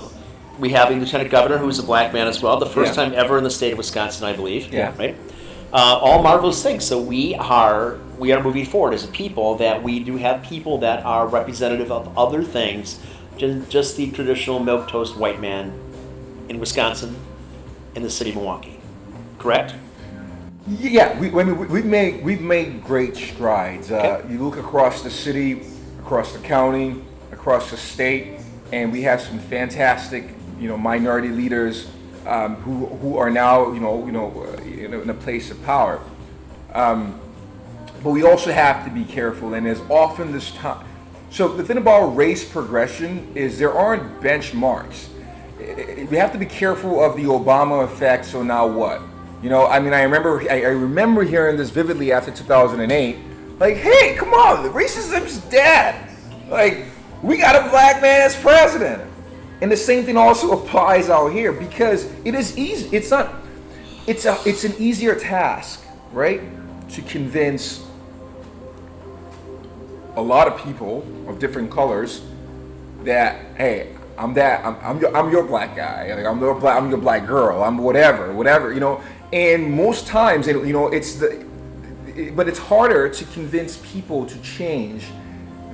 we have a lieutenant governor who is a black man as well. The first time ever in the state of Wisconsin, I believe. Yeah. Right? All marvelous things. So we are moving forward as a people that we do have people that are representative of other things than just the traditional milquetoast white man in Wisconsin, in the city of Milwaukee. Correct? Yeah, we've made great strides. Okay. You look across the city, across the county, across the state, and we have some fantastic, minority leaders who are now, in a place of power. But we also have to be careful, and there's often this time. So the thing about race progression is there aren't benchmarks. We have to be careful of the Obama effect. So now what? I remember hearing this vividly after 2008. Like, hey, come on, racism's dead. Like, we got a black man as president. And the same thing also applies out here because it is easy. It's an easier task, right, to convince a lot of people of different colors that, hey, I'm your black guy. Like, I'm your black girl. I'm whatever. And most times, it's but it's harder to convince people to change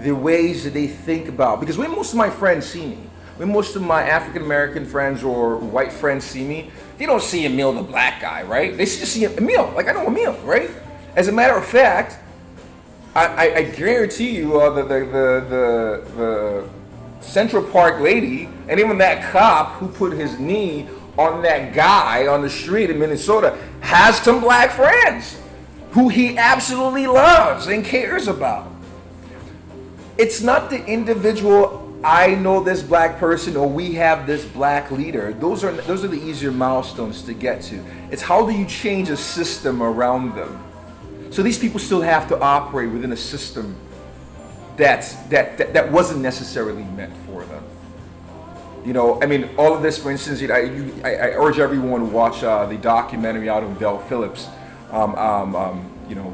the ways that they think about, because when most of my friends see me, when most of my African American friends or white friends see me, they don't see Emil the black guy, right? They just see Emil, like I know Emil, right? As a matter of fact, I guarantee you the Central Park lady and even that cop who put his knee on that guy on the street in Minnesota has some black friends who he absolutely loves and cares about. It's not the individual, I know this black person or we have this black leader. Those are the easier milestones to get to. It's how do you change a system around them? So these people still have to operate within a system that wasn't necessarily meant for them. You know, I mean, all of this, for instance, I urge everyone to watch the documentary out of Belle Phillips, you know,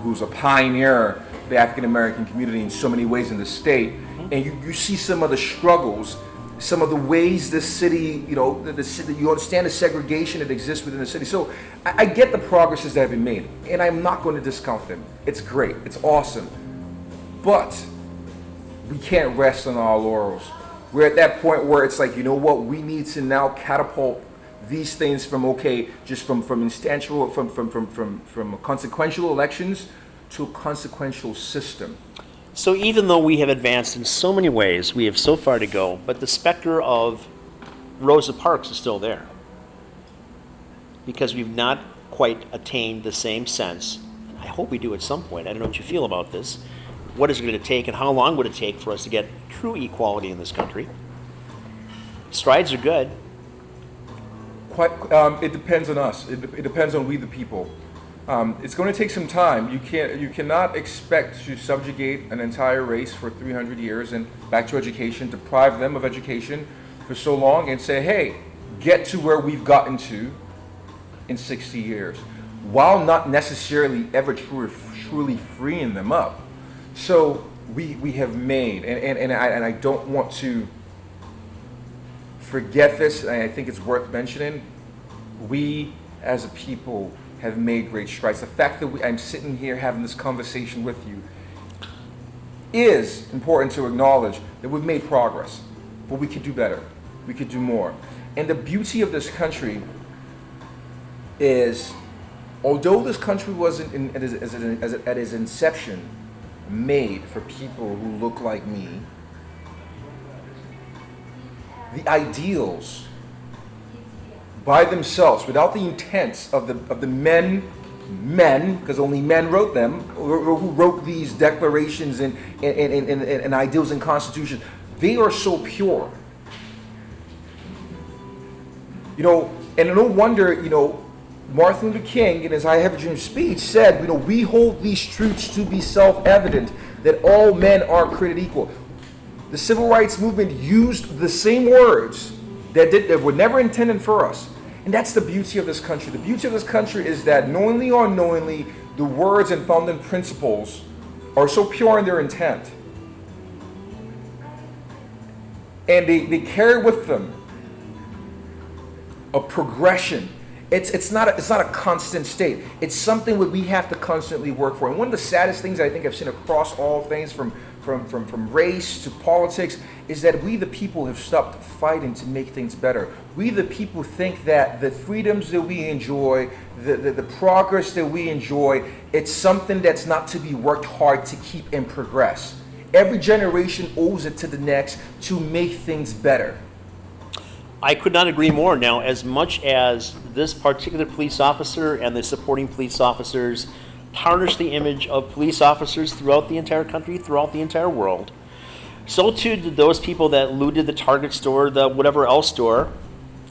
who's a pioneer of the African American community in so many ways in the state, and you see some of the struggles, some of the ways this city, you know, the city, you understand the segregation that exists within the city. So I get the progresses that have been made, and I'm not going to discount them. It's great, it's awesome, but we can't rest on our laurels. We're at that point where it's like, you know what, we need to now catapult these things from instantial, from consequential elections to a consequential system. So even though we have advanced in so many ways, we have so far to go, but the specter of Rosa Parks is still there. Because we've not quite attained the same sense. I hope we do at some point. I don't know what you feel about this. What is it going to take and how long would it take for us to get true equality in this country? Strides are good. It depends on us. It depends on we the people. It's going to take some time. You cannot expect to subjugate an entire race for 300 years and back to education, deprive them of education for so long and say, hey, get to where we've gotten to in 60 years, while not necessarily ever truly freeing them up. So we have made, and I don't want to forget this, and I think it's worth mentioning, we as a people have made great strides. The fact that I'm sitting here having this conversation with you is important to acknowledge that we've made progress, but we could do better. We could do more. And the beauty of this country is, although this country wasn't at its inception made for people who look like me, the ideals by themselves, without the intents of the men, because only men wrote them, or who wrote these declarations and ideals and constitutions, they are so pure. You know, and no wonder, you know, Martin Luther King, in his I Have a Dream speech, said, you know, we hold these truths to be self-evident, that all men are created equal. The civil rights movement used the same words that were never intended for us. And that's the beauty of this country. The beauty of this country is that knowingly or unknowingly, the words and founding principles are so pure in their intent. And they carry with them a progression. It's not a constant state. It's something that we have to constantly work for. And one of the saddest things I think I've seen across all things, from race to politics, is that we the people have stopped fighting to make things better. We the people think that the freedoms that we enjoy, the progress that we enjoy, it's something that's not to be worked hard to keep and progress. Every generation owes it to the next to make things better. I could not agree more. Now, as much as this particular police officer and the supporting police officers tarnish the image of police officers throughout the entire country, throughout the entire world, so too did those people that looted the Target store, the whatever else store,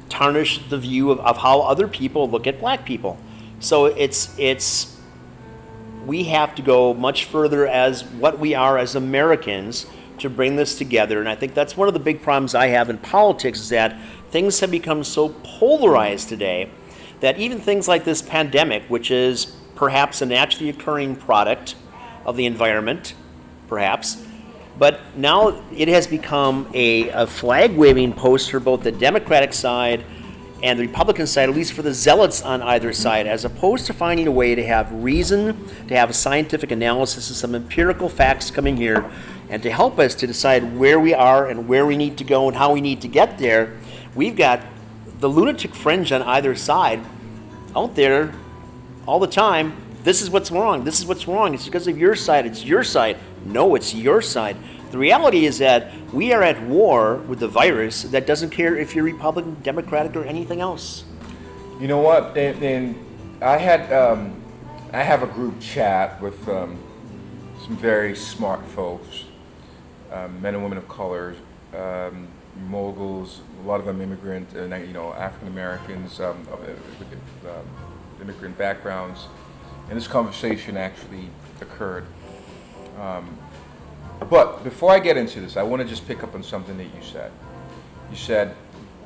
tarnish the view of how other people look at black people. So it's we have to go much further as what we are as Americans to bring this together. And I think that's one of the big problems I have in politics, is that things have become so polarized today that even things like this pandemic, which is perhaps a naturally occurring product of the environment, perhaps, but now it has become a flag-waving post for both the Democratic side and the Republican side, at least for the zealots on either side, as opposed to finding a way to have reason, to have a scientific analysis and some empirical facts coming here, and to help us to decide where we are and where we need to go and how we need to get there, we've got the lunatic fringe on either side out there all the time. This is what's wrong. This is what's wrong. It's because of your side. It's your side. No, it's your side. The reality is that we are at war with the virus that doesn't care if you're Republican, Democratic, or anything else. You know what? And I have a group chat with some very smart folks, men and women of color, moguls, a lot of them immigrant, African Americans with immigrant backgrounds. And this conversation actually occurred. But before I get into this, I want to just pick up on something that you said. You said,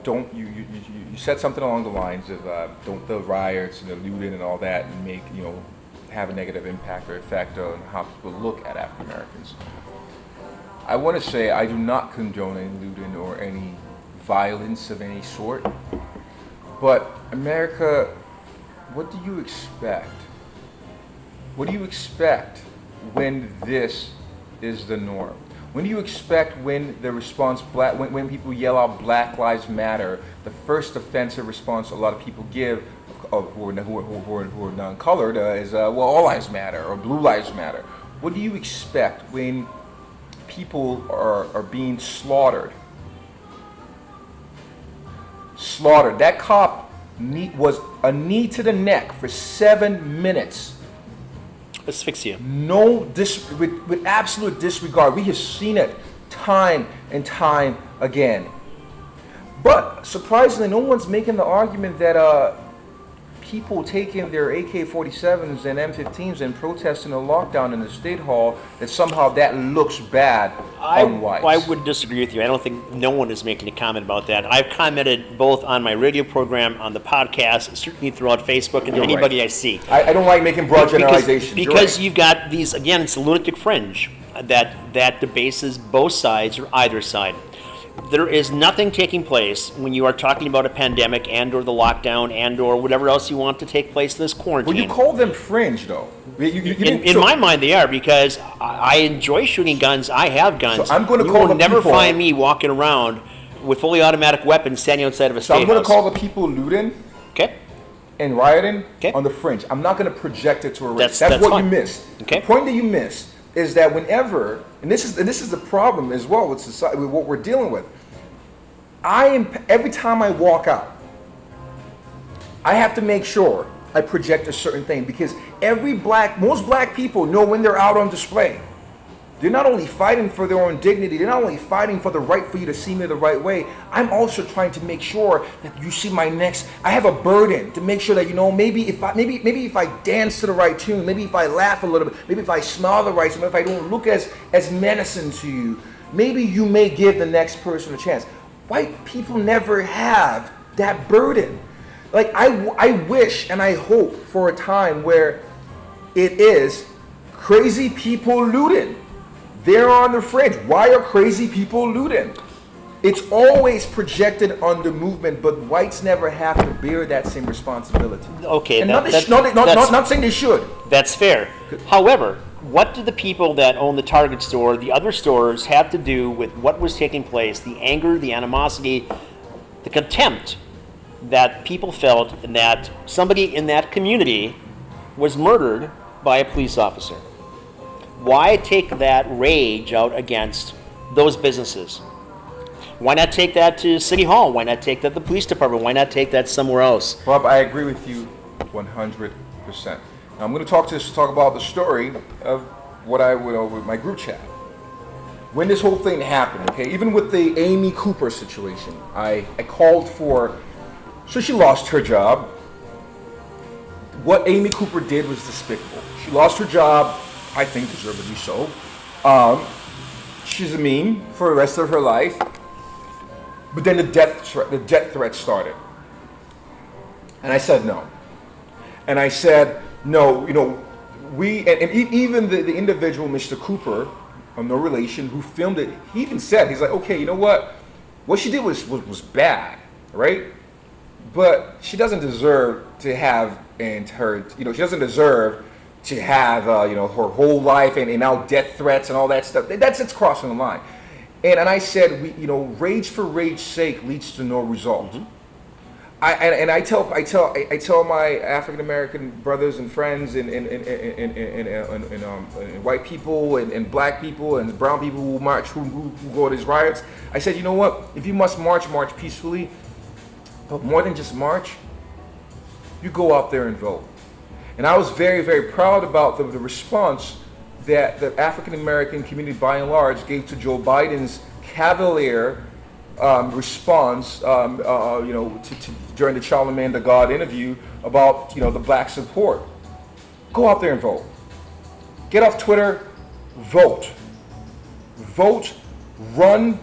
you said something along the lines of don't the riots and the looting and all that have a negative impact or effect on how people look at African Americans. I want to say I do not condone any looting or any violence of any sort. But America, what do you expect? What do you expect when this is the norm? When do you expect when the response, when people yell out Black Lives Matter, the first offensive response a lot of people give, who are non-colored, is, all lives matter, or blue lives matter. What do you expect when people are being slaughtered? Slaughtered. That cop was a knee to the neck for 7 minutes. Asphyxia. With absolute disregard. We have seen it time and time again. But surprisingly, no one's making the argument that people taking their AK-47s and M15s and protesting a lockdown in the State Hall, that somehow that looks bad on whites. I would disagree with you. I don't think no one is making a comment about that. I've commented both on my radio program, on the podcast, certainly throughout Facebook, and anybody I see. I don't like making broad generalizations. Because you've got these, again, it's the lunatic fringe that debases both sides or either side. There is nothing taking place when you are talking about a pandemic and or the lockdown and or whatever else you want to take place in this quarantine. Well, you call them fringe, though. In my mind, they are, because I enjoy shooting guns. I have guns. So I'm going to call them never find me walking around with fully automatic weapons standing outside of a state house. So I'm going to call the people looting and rioting on the fringe. I'm not going to project it to a race. That's what fine. You missed. Okay. The point that you missed is that whenever, and this is the problem as well with society, with what we're dealing with. Every time I walk out, I have to make sure I project a certain thing, because most black people know when they're out on display. They're not only fighting for their own dignity, they're not only fighting for the right for you to see me the right way, I'm also trying to make sure that you see my next. I have a burden to make sure that, maybe if I dance to the right tune, maybe if I laugh a little bit, maybe if I smile the right way, if I don't look as menacing to you, maybe you may give the next person a chance. White people never have that burden. Like, I wish and I hope for a time where it is crazy people looting. They're on the fringe. Why are crazy people looting? It's always projected on the movement, but whites never have to bear that same responsibility. Okay, and not saying they should. That's fair. However, what do the people that own the Target store, the other stores, have to do with what was taking place, the anger, the animosity, the contempt that people felt, and that somebody in that community was murdered by a police officer? Why take that rage out against those businesses? Why not take that to City Hall? Why not take that to the police department? Why not take that somewhere else? Bob, I agree with you 100%. Now, I'm going to talk about the story of what I went over with my group chat. When this whole thing happened, even with the Amy Cooper situation, I called for, so she lost her job. What Amy Cooper did was despicable. She lost her job, I think deservedly so. She's a meme for the rest of her life. But then the death threat started. And I said no. And I said, no, even the individual, Mr. Cooper, of no relation, who filmed it, he even said, he's like, okay, you know what? What she did was bad, right? but she doesn't deserve to have, and her, she doesn't deserve to have, her whole life and now death threats and all that stuff. It's crossing the line. And I said, rage for rage's sake leads to no result. Mm-hmm. I tell my African American brothers and friends and white people and black people and brown people who march, who go to these riots. I said, you know what? If you must march peacefully. But more than just march, you go out there and vote. And I was very, very proud about the response that the African American community, by and large, gave to Joe Biden's cavalier response, during the Charlemagne the God interview about, the black support. Go out there and vote. Get off Twitter, vote. Vote, run.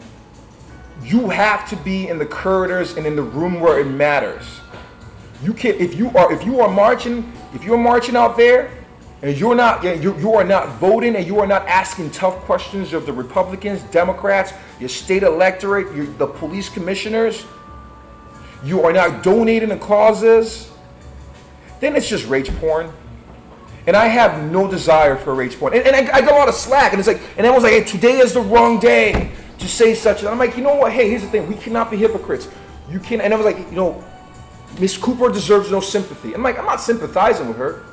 You have to be in the corridors and in the room where it matters. You can, if you are marching out there, and you are not voting, and you are not asking tough questions of the Republicans, Democrats, your state electorate, the police commissioners, you are not donating to causes, then it's just rage porn. And I have no desire for rage porn. And I got a lot of slack, and it's like, and everyone's like, hey, today is the wrong day to say such. And I'm like, you know what? Hey, here's the thing. We cannot be hypocrites. You can. And I was like, Miss Cooper deserves no sympathy. I'm like, I'm not sympathizing with her.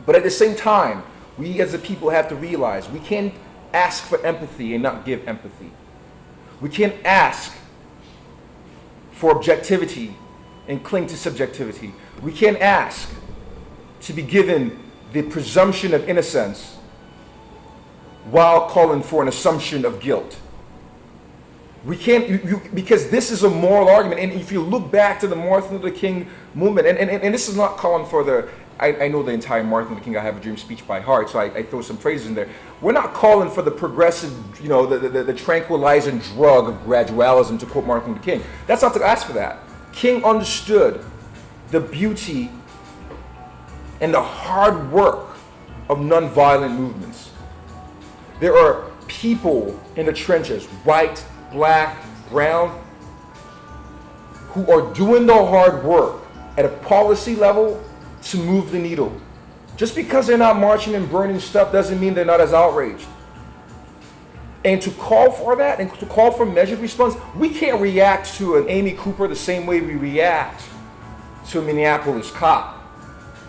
But at the same time, we as a people have to realize we can't ask for empathy and not give empathy. We can't ask for objectivity and cling to subjectivity. We can't ask to be given the presumption of innocence while calling for an assumption of guilt. We can't, because this is a moral argument. And if you look back to the Martin Luther King movement, and this is not calling for I know the entire Martin Luther King I Have a Dream speech by heart, so I throw some phrases in there. We're not calling for the progressive, the tranquilizing drug of gradualism, to quote Martin Luther King. That's not to ask for that. King understood the beauty and the hard work of nonviolent movements. There are people in the trenches, white, black, brown, who are doing the hard work at a policy level to move the needle. Just because they're not marching and burning stuff doesn't mean they're not as outraged. And to call for that and to call for measured response, we can't react to an Amy Cooper the same way we react to a Minneapolis cop.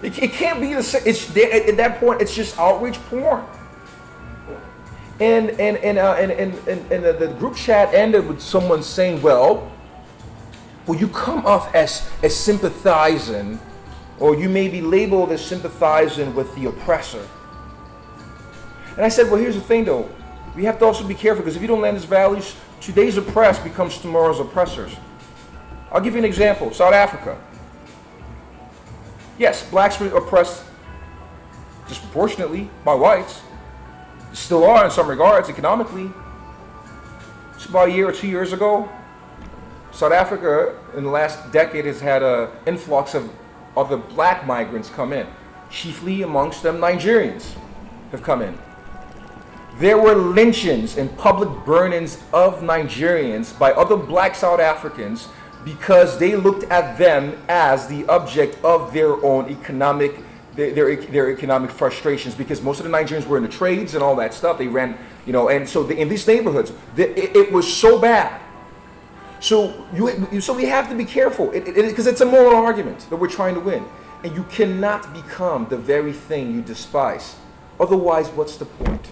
It can't be the same. At that point, it's just outrage porn. And the group chat ended with someone saying, well, you come off as sympathizing, or you may be labeled as sympathizing with the oppressor. And I said, well, here's the thing though. We have to also be careful, because if you don't land these values, today's oppressed becomes tomorrow's oppressors. I'll give you an example. South Africa. Yes, blacks were oppressed disproportionately by whites. Still are in some regards economically. It's about a year or 2 years ago. South Africa in the last decade has had an influx of other black migrants come in. Chiefly amongst them Nigerians have come in. There were lynchings and public burnings of Nigerians by other black South Africans because they looked at them as the object of their own economic their economic frustrations, because most of the Nigerians were in the trades and all that stuff. They ran, and so in these neighborhoods, it was so bad. So we have to be careful, because it's a moral argument that we're trying to win, and you cannot become the very thing you despise. Otherwise, what's the point?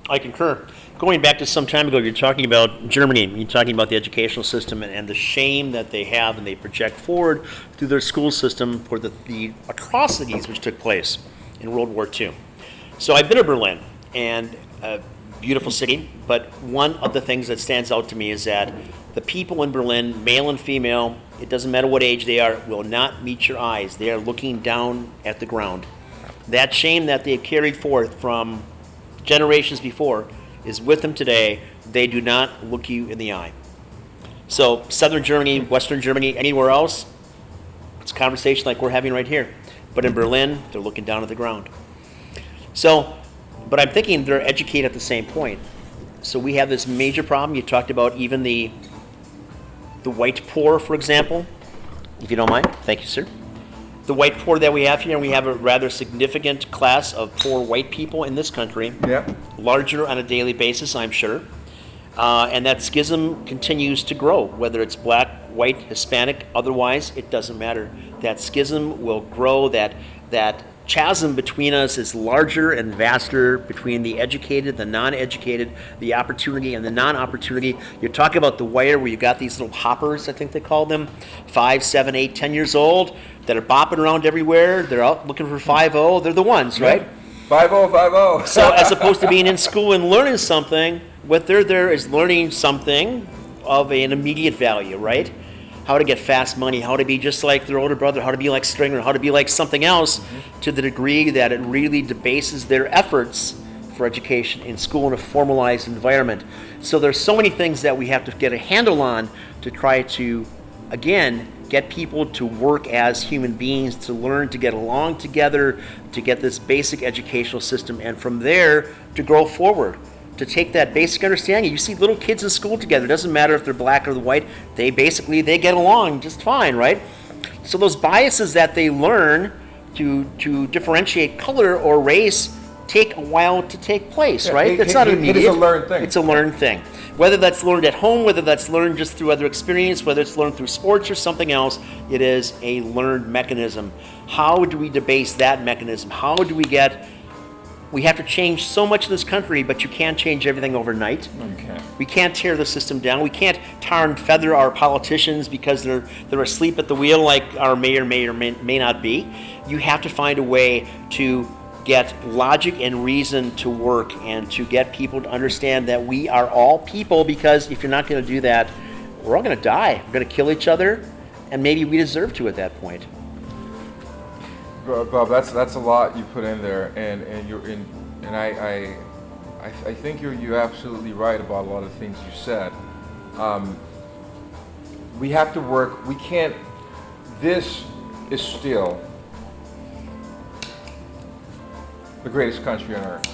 I concur. Going back to some time ago, you're talking about Germany, you're talking about the educational system and the shame that they have, and they project forward through their school system for the atrocities which took place in World War II. So I've been to Berlin, and a beautiful city, but one of the things that stands out to me is that the people in Berlin, male and female, it doesn't matter what age they are, will not meet your eyes. They are looking down at the ground. That shame that they've carried forth from generations before is with them today. They do not look you in the eye. So southern Germany, western Germany, anywhere else, it's a conversation like we're having right here. But in Berlin, they're looking down at the ground. So, but I'm thinking they're educated at the same point. So we have this major problem. You talked about even the the white poor, for example, if you don't mind. Thank you, sir. The white poor that we have here, and we have a rather significant class of poor white people in this country, Yeah. larger on a daily basis, I'm sure. And that schism continues to grow, whether it's black, white, Hispanic, otherwise, it doesn't matter. That schism will grow, that chasm between us is larger and vaster between the educated, the non-educated, the opportunity and the non-opportunity. You're talking about the wire where you got these little hoppers, I think they call them, 5, 7, 8, 10 years old, that are bopping around everywhere. They're out looking for 5-0. They're the ones, right? 5-0, 5-0. So as opposed to being in school and learning something, what they're there is learning something of an immediate value, right? How to get fast money, how to be just like their older brother, how to be like Stringer, how to be like something else, to the degree that it really debases their efforts for education in school in a formalized environment. So there's so many things that we have to get a handle on to try to, again, get people to work as human beings, to learn to get along together, to get this basic educational system, and from there to grow forward. To take that basic understanding. You see little kids in school together. It doesn't matter if they're black or white. They get along just fine, right? So those biases that they learn to differentiate color or race take a while to take place, right? It's not immediate. It is a learned thing. It's a learned thing. Whether that's learned at home, whether that's learned just through other experience, whether it's learned through sports or something else, it is a learned mechanism. How do we debase that mechanism? How do we have to change so much of this country, but you can't change everything overnight. Okay. We can't tear the system down. We can't tar and feather our politicians because they're asleep at the wheel like our mayor may or may not be. You have to find a way to get logic and reason to work and to get people to understand that we are all people, because if you're not going to do that, we're all going to die. We're going to kill each other, and maybe we deserve to at that point. Bob, that's a lot you put in there, and you're in, and I think you're absolutely right about a lot of the things you said. We have to work. We can't. This is still the greatest country on earth.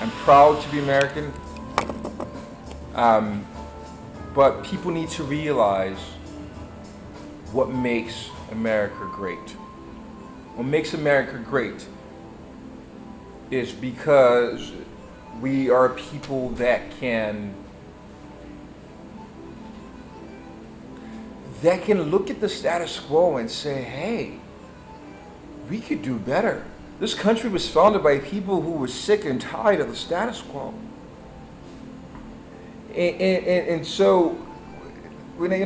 I'm proud to be American, but people need to realize what makes America great. What makes America great is because we are people that can look at the status quo and say, hey, we could do better. This country was founded by people who were sick and tired of the status quo. And so when I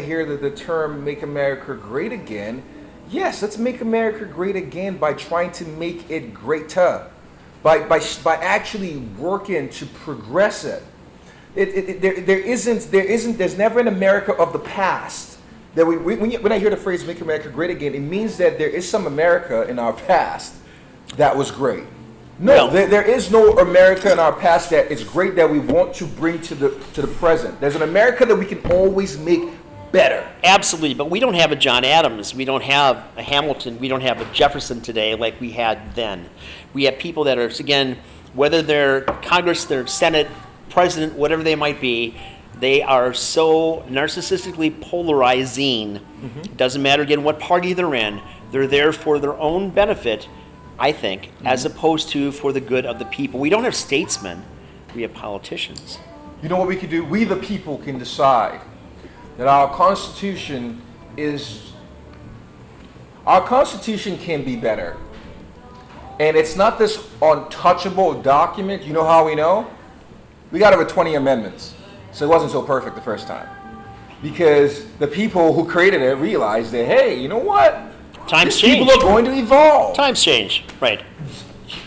hear the term "make America great again," yes, let's make America great again by trying to make it greater, by actually working to progress it. There's never an America of the past. When I hear the phrase "make America great again," it means that there is some America in our past that was great. No, there is no America in our past that is great that we want to bring to the present. There's an America that we can always make better. Absolutely, but we don't have a John Adams, we don't have a Hamilton, we don't have a Jefferson today like we had then. We have people that are, again, whether they're Congress, they're Senate, President, whatever they might be, they are so narcissistically polarizing. Mm-hmm. Doesn't matter, again, what party they're in. They're there for their own benefit, I think, as opposed to for the good of the people. We don't have statesmen, we have politicians. You know what we can do? We the people can decide that our Constitution can be better. And it's not this untouchable document. You know how we know? We got over 20 amendments. So it wasn't so perfect the first time. Because the people who created it realized that, hey, you know what? Times change. People are going to evolve. Times change, right.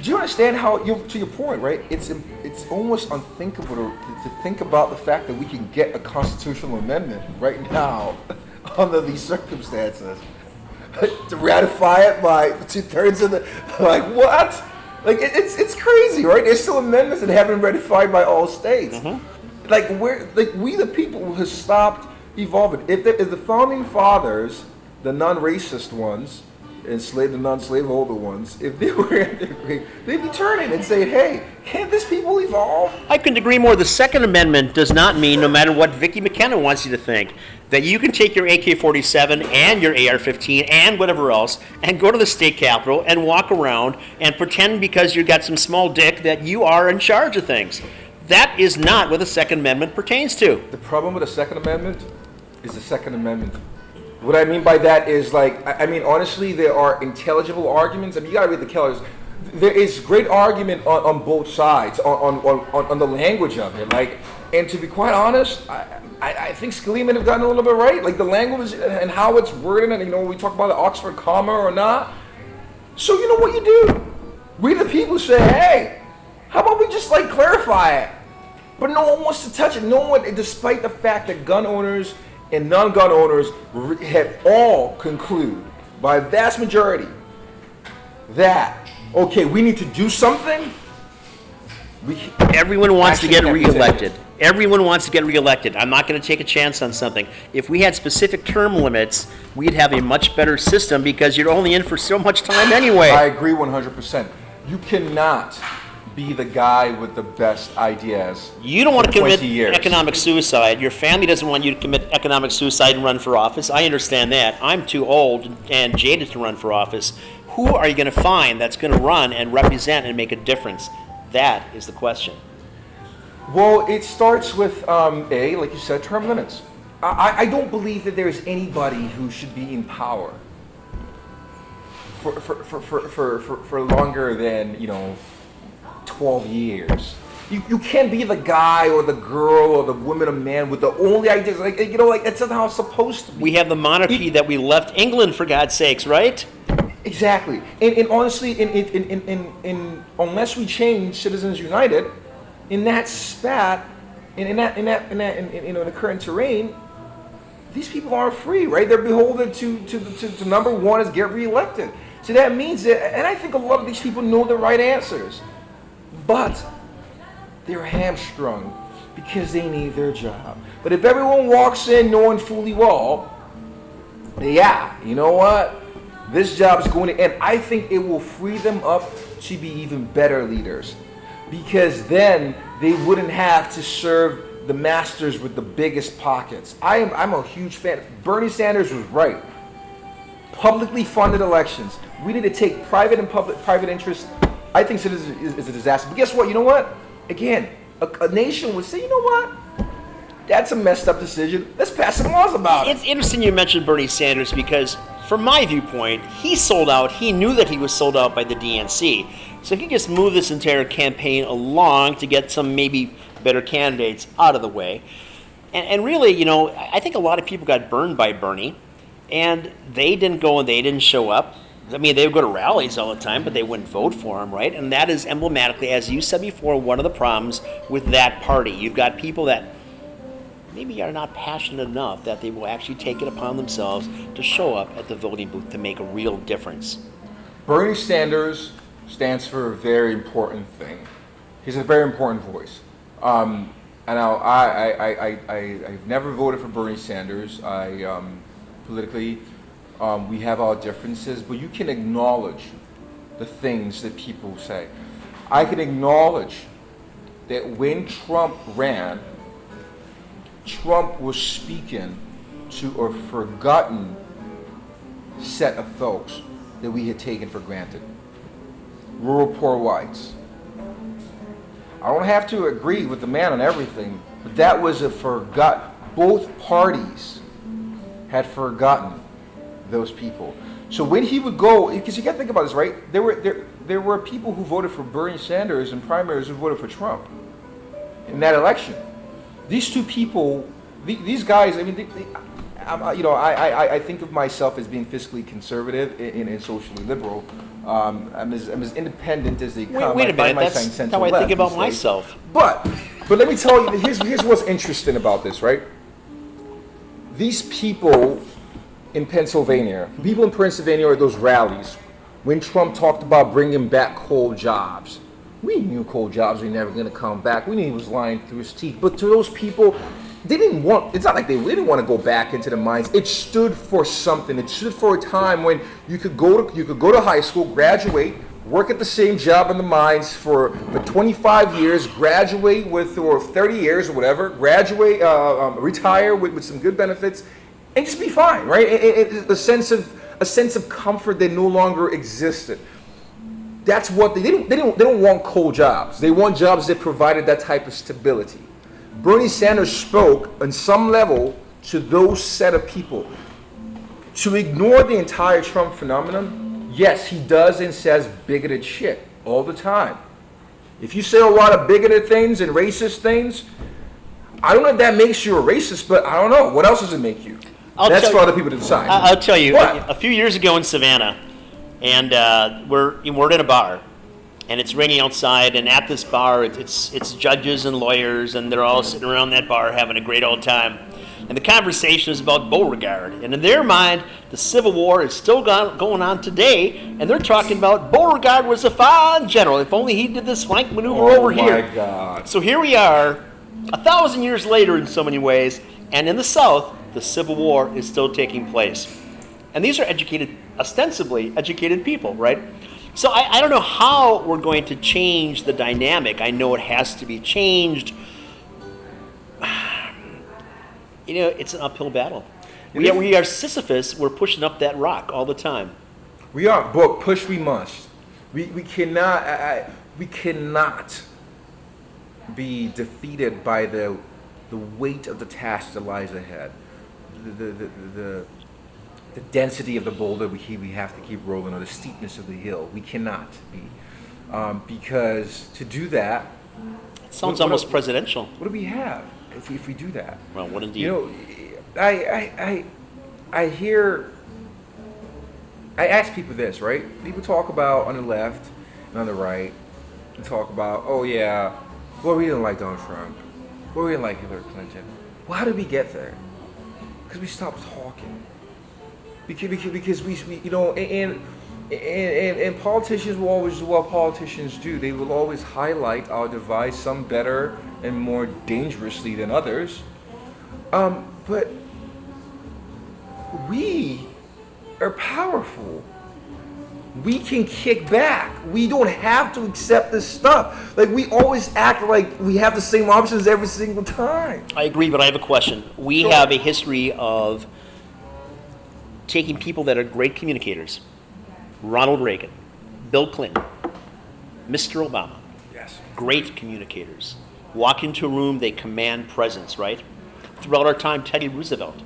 Do you understand how, to your point, right? It's almost unthinkable to think about the fact that we can get a constitutional amendment right now under these circumstances. To ratify it by 2/3 of the, like, what? Like, it's crazy, right? There's still amendments that haven't been ratified by all states. Mm-hmm. We the people have stopped evolving. If the founding fathers, the non-racist ones, enslaved and non-slaveholder ones, if they were at their grave, they'd be turning and saying, hey, can't this people evolve? I couldn't agree more. The Second Amendment does not mean, no matter what Vicky McKenna wants you to think, that you can take your AK-47 and your AR-15 and whatever else and go to the state capitol and walk around and pretend because you got some small dick that you are in charge of things. That is not what the Second Amendment pertains to. The problem with the Second Amendment is the Second Amendment. What I mean by that is, like, I mean, honestly, there are intelligible arguments. I mean, you gotta read the Kellers. There is great argument on both sides, on the language of it. Like, and to be quite honest, I think Scalia may have gotten a little bit right. Like, the language and how it's worded, and, you know, we talk about the Oxford comma or not. So, you know what you do? We the people say, hey, how about we just, like, clarify it? But no one wants to touch it. No one, despite the fact that gun owners and non-gun owners have all concluded, by a vast majority, that, okay, we need to do something. Everyone wants to get reelected. Everyone wants to get reelected. I'm not going to take a chance on something. If we had specific term limits, we'd have a much better system because you're only in for so much time anyway. I agree 100%. You cannot be the guy with the best ideas. You don't want to commit 20 years. economic suicide. Your family doesn't want you to commit economic suicide and run for office. I understand that. I'm too old and jaded to run for office. Who are you going to find that's going to run and represent and make a difference? That is the question. Well, it starts with, like you said, term limits. I don't believe that there's anybody who should be in power for longer than, 12 years. You can't be the guy or the girl or the woman or man with the only ideas. Like, that's not how it's supposed to be. We have the monarchy that we left England, for God's sakes, right? Exactly. And honestly, unless we change Citizens United, in that spat, in the current terrain, these people aren't free, right? They're beholden to number one is get reelected. So that means that, and I think a lot of these people know the right answers, but they're hamstrung because they need their job. But if everyone walks in knowing fully well, yeah, you know what? This job is going to end. I think it will free them up to be even better leaders, because then they wouldn't have to serve the masters with the biggest pockets. I'm a huge fan. Bernie Sanders was right. Publicly funded elections. We need to take private interest. I think citizens is a disaster. But guess what? You know what? Again, a nation would say, you know what? That's a messed up decision. Let's pass some laws about it. It's interesting you mentioned Bernie Sanders because, from my viewpoint, he sold out. He knew that he was sold out by the DNC. So he just moved this entire campaign along to get some maybe better candidates out of the way. And really, I think a lot of people got burned by Bernie, and they didn't go and they didn't show up. I mean, they would go to rallies all the time, but they wouldn't vote for him, right? And that is emblematically, as you said before, one of the problems with that party. You've got people that maybe are not passionate enough that they will actually take it upon themselves to show up at the voting booth to make a real difference. Bernie Sanders stands for a very important thing. He's a very important voice. And I've never voted for Bernie Sanders. Politically, we have our differences, but you can acknowledge the things that people say. I can acknowledge that when Trump ran, Trump was speaking to a forgotten set of folks that we had taken for granted. Rural poor whites. I don't have to agree with the man on everything, but that was both parties had forgotten those people. So when he would go, because you got to think about this, right? There were people who voted for Bernie Sanders in primaries who voted for Trump in that election. These two people, these guys, I mean, I think of myself as being fiscally conservative and socially liberal. I'm as independent as they come. Wait a minute, that's how I think about myself. But let me tell you, here's what's interesting about this, right? These people in Pennsylvania, at those rallies, when Trump talked about bringing back coal jobs, we knew coal jobs were never going to come back. We knew he was lying through his teeth. But to those people, they didn't want, it's not like they didn't want to go back into the mines. It stood for something. It stood for a time when you could go to high school, graduate, work at the same job in the mines for 25 years, graduate or 30 years or whatever, graduate, retire with some good benefits, and just be fine, right? A sense of comfort that no longer existed. That's what they don't want cold jobs. They want jobs that provided that type of stability. Bernie Sanders spoke on some level to those set of people. To ignore the entire Trump phenomenon, yes, he does and says bigoted shit all the time. If you say a lot of bigoted things and racist things, I don't know if that makes you a racist, but I don't know. What else does it make you? That's for other people to decide. I'll tell you, what? A few years ago in Savannah, and we're in a bar, and it's raining outside, and at this bar, it's judges and lawyers, and they're all sitting around that bar having a great old time. And the conversation is about Beauregard. And in their mind, the Civil War is still going on today, and they're talking about Beauregard was a fine general. If only he did this flank maneuver over here. Oh, my God. So here we are, 1,000 years later in so many ways, and in the South, the Civil War is still taking place. And these are ostensibly educated people, right? So I don't know how we're going to change the dynamic. I know it has to be changed. It's an uphill battle. We are Sisyphus. We're pushing up that rock all the time. We are, but push we must. We cannot be defeated by the weight of the task that lies ahead. The density of the boulder we have to keep rolling, or the steepness of the hill. We cannot be, because to do that, it sounds almost presidential. What do we have if we do that? Well, what indeed? I ask people this, right? People talk about on the left and on the right, and talk about, oh yeah, well, we didn't like Donald Trump, well, we didn't like Hillary Clinton. Well, how did we get there? Because we stopped talking. Because we and politicians will always do what politicians do. They will always highlight our device, some better and more dangerously than others. But we are powerful. We can kick back. We don't have to accept this stuff. Like, we always act like we have the same options every single time. I agree, but I have a question. We have a history of taking people that are great communicators. Ronald Reagan, Bill Clinton, Mr. Obama. Yes. Great communicators. Walk into a room, they command presence, right? Throughout our time, Teddy Roosevelt.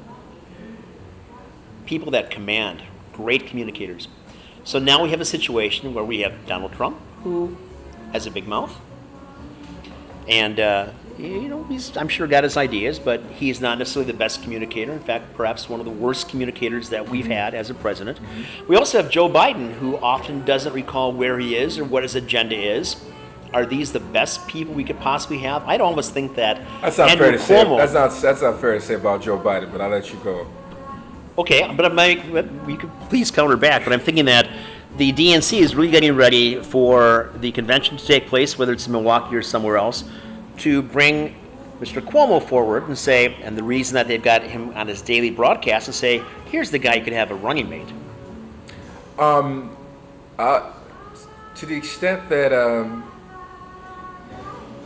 People that command, great communicators. So now we have a situation where we have Donald Trump, who has a big mouth. And, he's, I'm sure, got his ideas, but he's not necessarily the best communicator. In fact, perhaps one of the worst communicators that we've had as a president. Mm-hmm. We also have Joe Biden, who often doesn't recall where he is or what his agenda is. Are these the best people we could possibly have? I'd almost think that that's not Andrew fair to say. Cuomo, that's not fair to say about Joe Biden, but I'll let you go. Okay, but you could please counter back. But I'm thinking that the DNC is really getting ready for the convention to take place, whether it's in Milwaukee or somewhere else, to bring Mr. Cuomo forward and say, and the reason that they've got him on his daily broadcast, and say, here's the guy you could have a running mate. To the extent that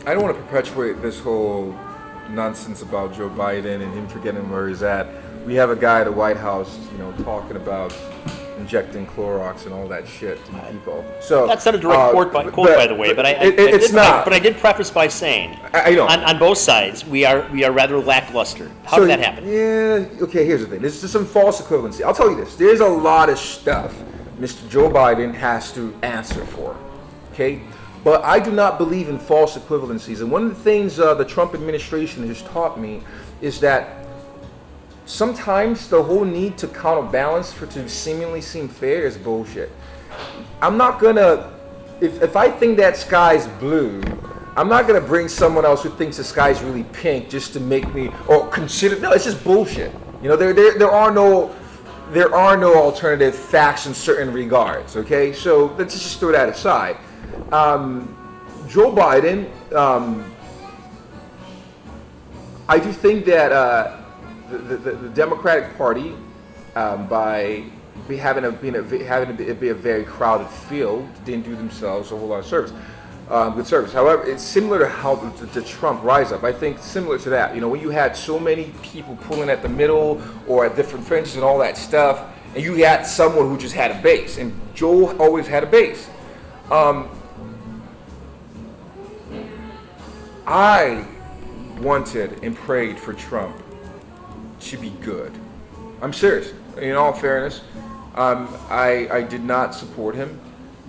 I don't want to perpetuate this whole nonsense about Joe Biden and him forgetting where he's at. We have a guy at the White House, talking about injecting Clorox and all that shit to people. So that's not a direct quote, by the way. But it's not. But I did preface by saying, I know. On both sides, we are rather lackluster. How did that happen? Yeah. Okay. Here's the thing. There's just some false equivalency. I'll tell you this. There's a lot of stuff Mr. Joe Biden has to answer for. Okay. But I do not believe in false equivalencies. And one of the things the Trump administration has taught me is that sometimes the whole need to counterbalance to seemingly seem fair is bullshit. I'm not gonna, if I think that sky's blue, I'm not gonna bring someone else who thinks the sky's really pink just to make me, or consider, no, it's just bullshit. There are no alternative facts in certain regards, okay? So let's just throw that aside. Joe Biden, I do think that the Democratic Party, by having it be a very crowded field, didn't do themselves a whole lot of service. Good service. However, it's similar to how the Trump rise up. I think similar to that. When you had so many people pulling at the middle or at different fringes and all that stuff, and you had someone who just had a base, and Joe always had a base. I wanted and prayed for Trump to be good. I'm serious. In all fairness, I did not support him,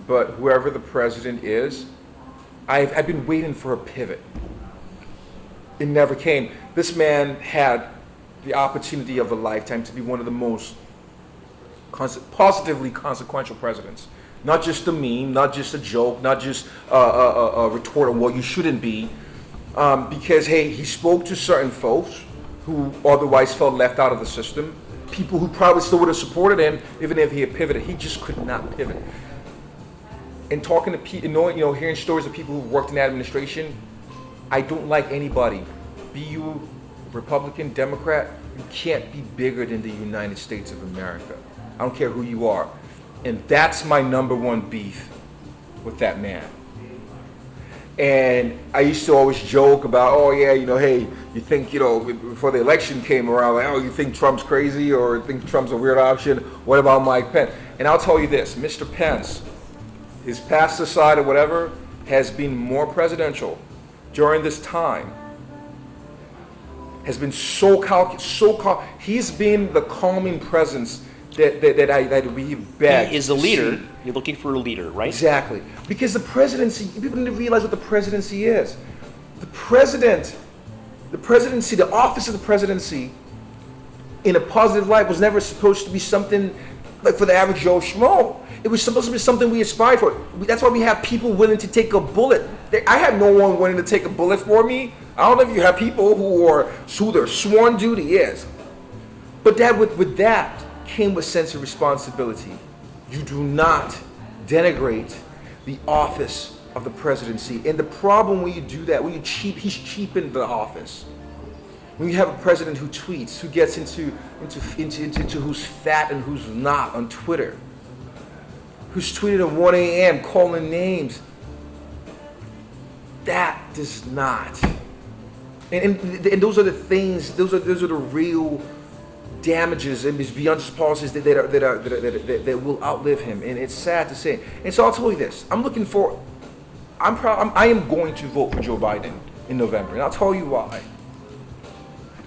but whoever the president is, I've been waiting for a pivot. It never came. This man had the opportunity of a lifetime to be one of the most positively consequential presidents. Not just a meme, not just a joke, not just a retort of what you shouldn't be. Because, hey, he spoke to certain folks who otherwise felt left out of the system. People who probably still would have supported him even if he had pivoted. He just could not pivot. And talking to people, hearing stories of people who worked in that administration, I don't like anybody. Be you Republican, Democrat, you can't be bigger than the United States of America. I don't care who you are. And that's my number one beef with that man. And I used to always joke about, oh yeah, hey, you think, before the election came around, like, oh, you think Trump's crazy or think Trump's a weird option? What about Mike Pence? And I'll tell you this, Mr. Pence, his past aside or whatever, has been more presidential during this time. Has been he's been the calming presence that we beg. He is a leader. You're looking for a leader, right? Exactly. Because the presidency, people need to realize what the presidency is. The presidency, the office of the presidency, in a positive light, was never supposed to be something like for the average Joe Schmo. It was supposed to be something we aspire for. That's why we have people willing to take a bullet. I have no one willing to take a bullet for me. I don't know if you have people who their sworn duty is. But with that came with sense of responsibility. You do not denigrate the office of the presidency. And the problem when you do that, he's cheapened the office. When you have a president who tweets, who gets into who's fat and who's not on Twitter, who's tweeted at 1 a.m. calling names, that does not. And those are the things. Those are the real damages and beyond just policies that will outlive him. And it's sad to say. And so I'll tell you this: I am going to vote for Joe Biden in November, and I'll tell you why.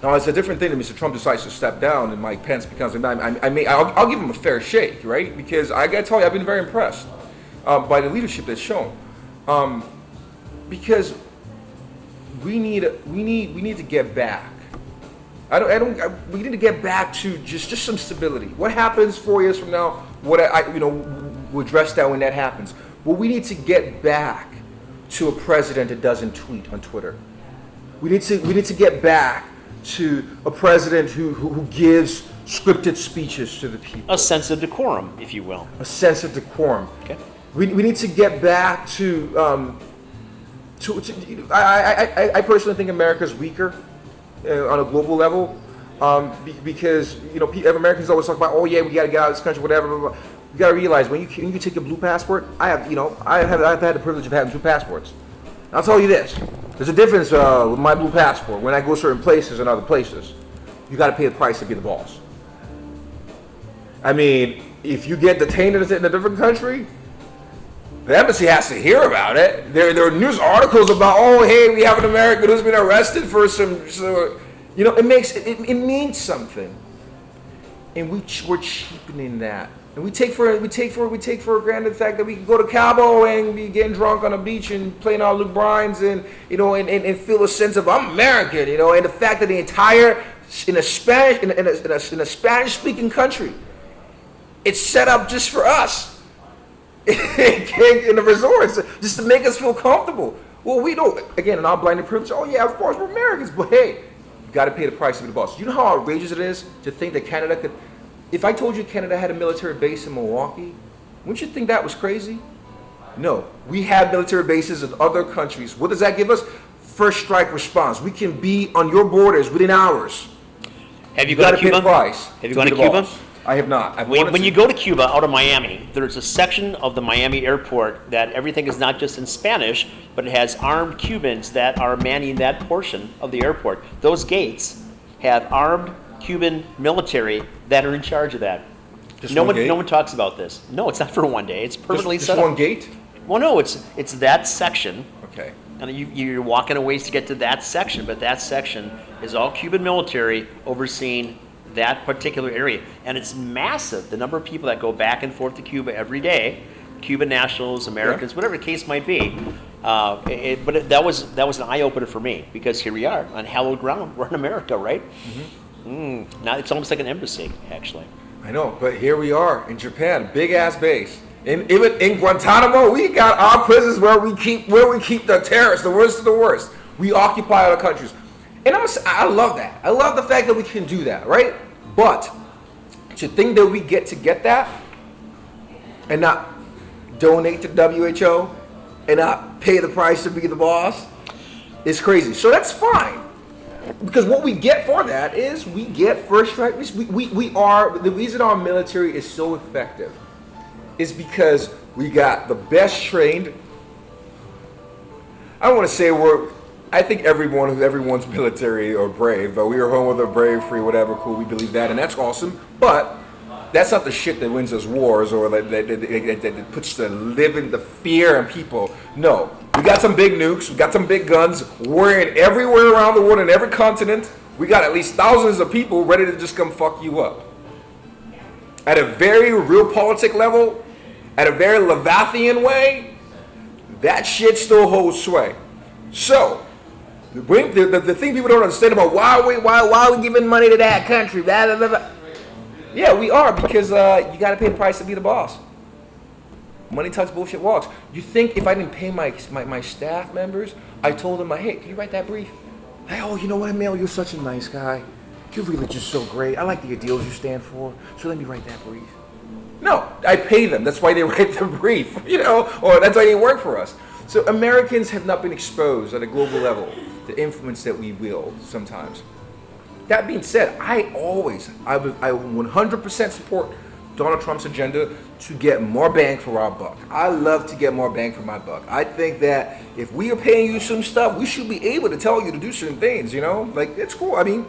Now, it's a different thing that Mr. Trump decides to step down and Mike Pence becomes. I'll give him a fair shake, right? Because I got to tell you, I've been very impressed by the leadership that's shown. Because we need to get back. We need to get back to just some stability. What happens 4 years from now? We'll address that when that happens. But we need to get back to a president that doesn't tweet on Twitter. We need to get back to a president who gives scripted speeches to the people. A sense of decorum, if you will. A sense of decorum. Okay. We need to get back to I personally think America's weaker on a global level because Americans always talk about, oh yeah, we got to get out of this country, whatever. Blah, blah. You got to realize when you take a blue passport, I've had the privilege of having 2 passports. I'll tell you this: there's a difference with my blue passport. When I go certain places and other places, you got to pay the price to be the boss. I mean, if you get detained in a different country, the embassy has to hear about it. There are news articles about, oh, hey, we have an American who's been arrested for it means something, and we're cheapening that, and we take for granted the fact that we can go to Cabo and be getting drunk on a beach and playing all Luke Bryan's and feel a sense of I'm American, and the fact that the entire in a Spanish speaking country, it's set up just for us. In the resorts, just to make us feel comfortable. Well, we don't. Again, in our blinded privilege, oh yeah, of course we're Americans, but hey, you got to pay the price to be the boss. You know how outrageous it is to think that Canada could. If I told you Canada had a military base in Milwaukee, wouldn't you think that was crazy? No, we have military bases in other countries. What does that give us? first strike response. We can be on your borders within hours. Have you got gone to Cuba? Price Have you gone to Cuba? I have not. When you go to Cuba out of Miami, there's a section of the Miami airport that everything is not just in Spanish, but it has armed Cubans that are manning that portion of the airport. Those gates have armed Cuban military that are in charge of that. Just No one gate? one talks about this. No, it's not for one day. It's permanently just set up. one gate? Well, no, it's that section. Okay. And you're walking a ways to get to that section, but that section is all Cuban military overseeing that particular area. And it's massive, the number of people that go back and forth to Cuba every day, Cuban nationals, Americans, whatever the case might be. That was an eye-opener for me, because here we are on hallowed ground. We're in America, right? Now it's almost like an embassy, actually. I know, but here we are in Japan, big-ass base. Even in Guantanamo, we got our prisons where we keep the terrorists, the worst of the worst. We occupy other countries. And I love that. I love the fact that we can do that, right? But to think that we get that and not donate to WHO and not pay the price to be the boss is crazy. So that's fine. Because what we get for that is we get first strike. We are, the reason our military is so effective is because we got the best trained. I don't want to say I think everyone's military or brave, but we are home with a brave, free, whatever, cool, we believe that, and that's awesome. But that's not the shit that wins us wars or that puts the fear in people. No, we got some big nukes, we got some big guns, we're in everywhere around the world, in every continent. We got at least thousands of people ready to just come fuck you up. At a very realpolitik level, at a very Leviathan way, that shit still holds sway. So, the thing people don't understand about why are we giving money to that country, blah, blah, blah, blah. Yeah, we are, because you got to pay the price to be the boss. Money talks, bullshit walks. You think if I didn't pay my staff members, I told them, hey, can you write that brief? Hey, oh, you know what, Emil, you're such a nice guy. You're really just so great. I like the ideals you stand for, so let me write that brief. No, I pay them. That's why they write the brief, or that's why they work for us. So Americans have not been exposed at a global level to influence that we wield sometimes. That being said, I 100% support Donald Trump's agenda to get more bang for our buck. I love to get more bang for my buck. I think that if we are paying you some stuff, we should be able to tell you to do certain things, Like, it's cool. I mean,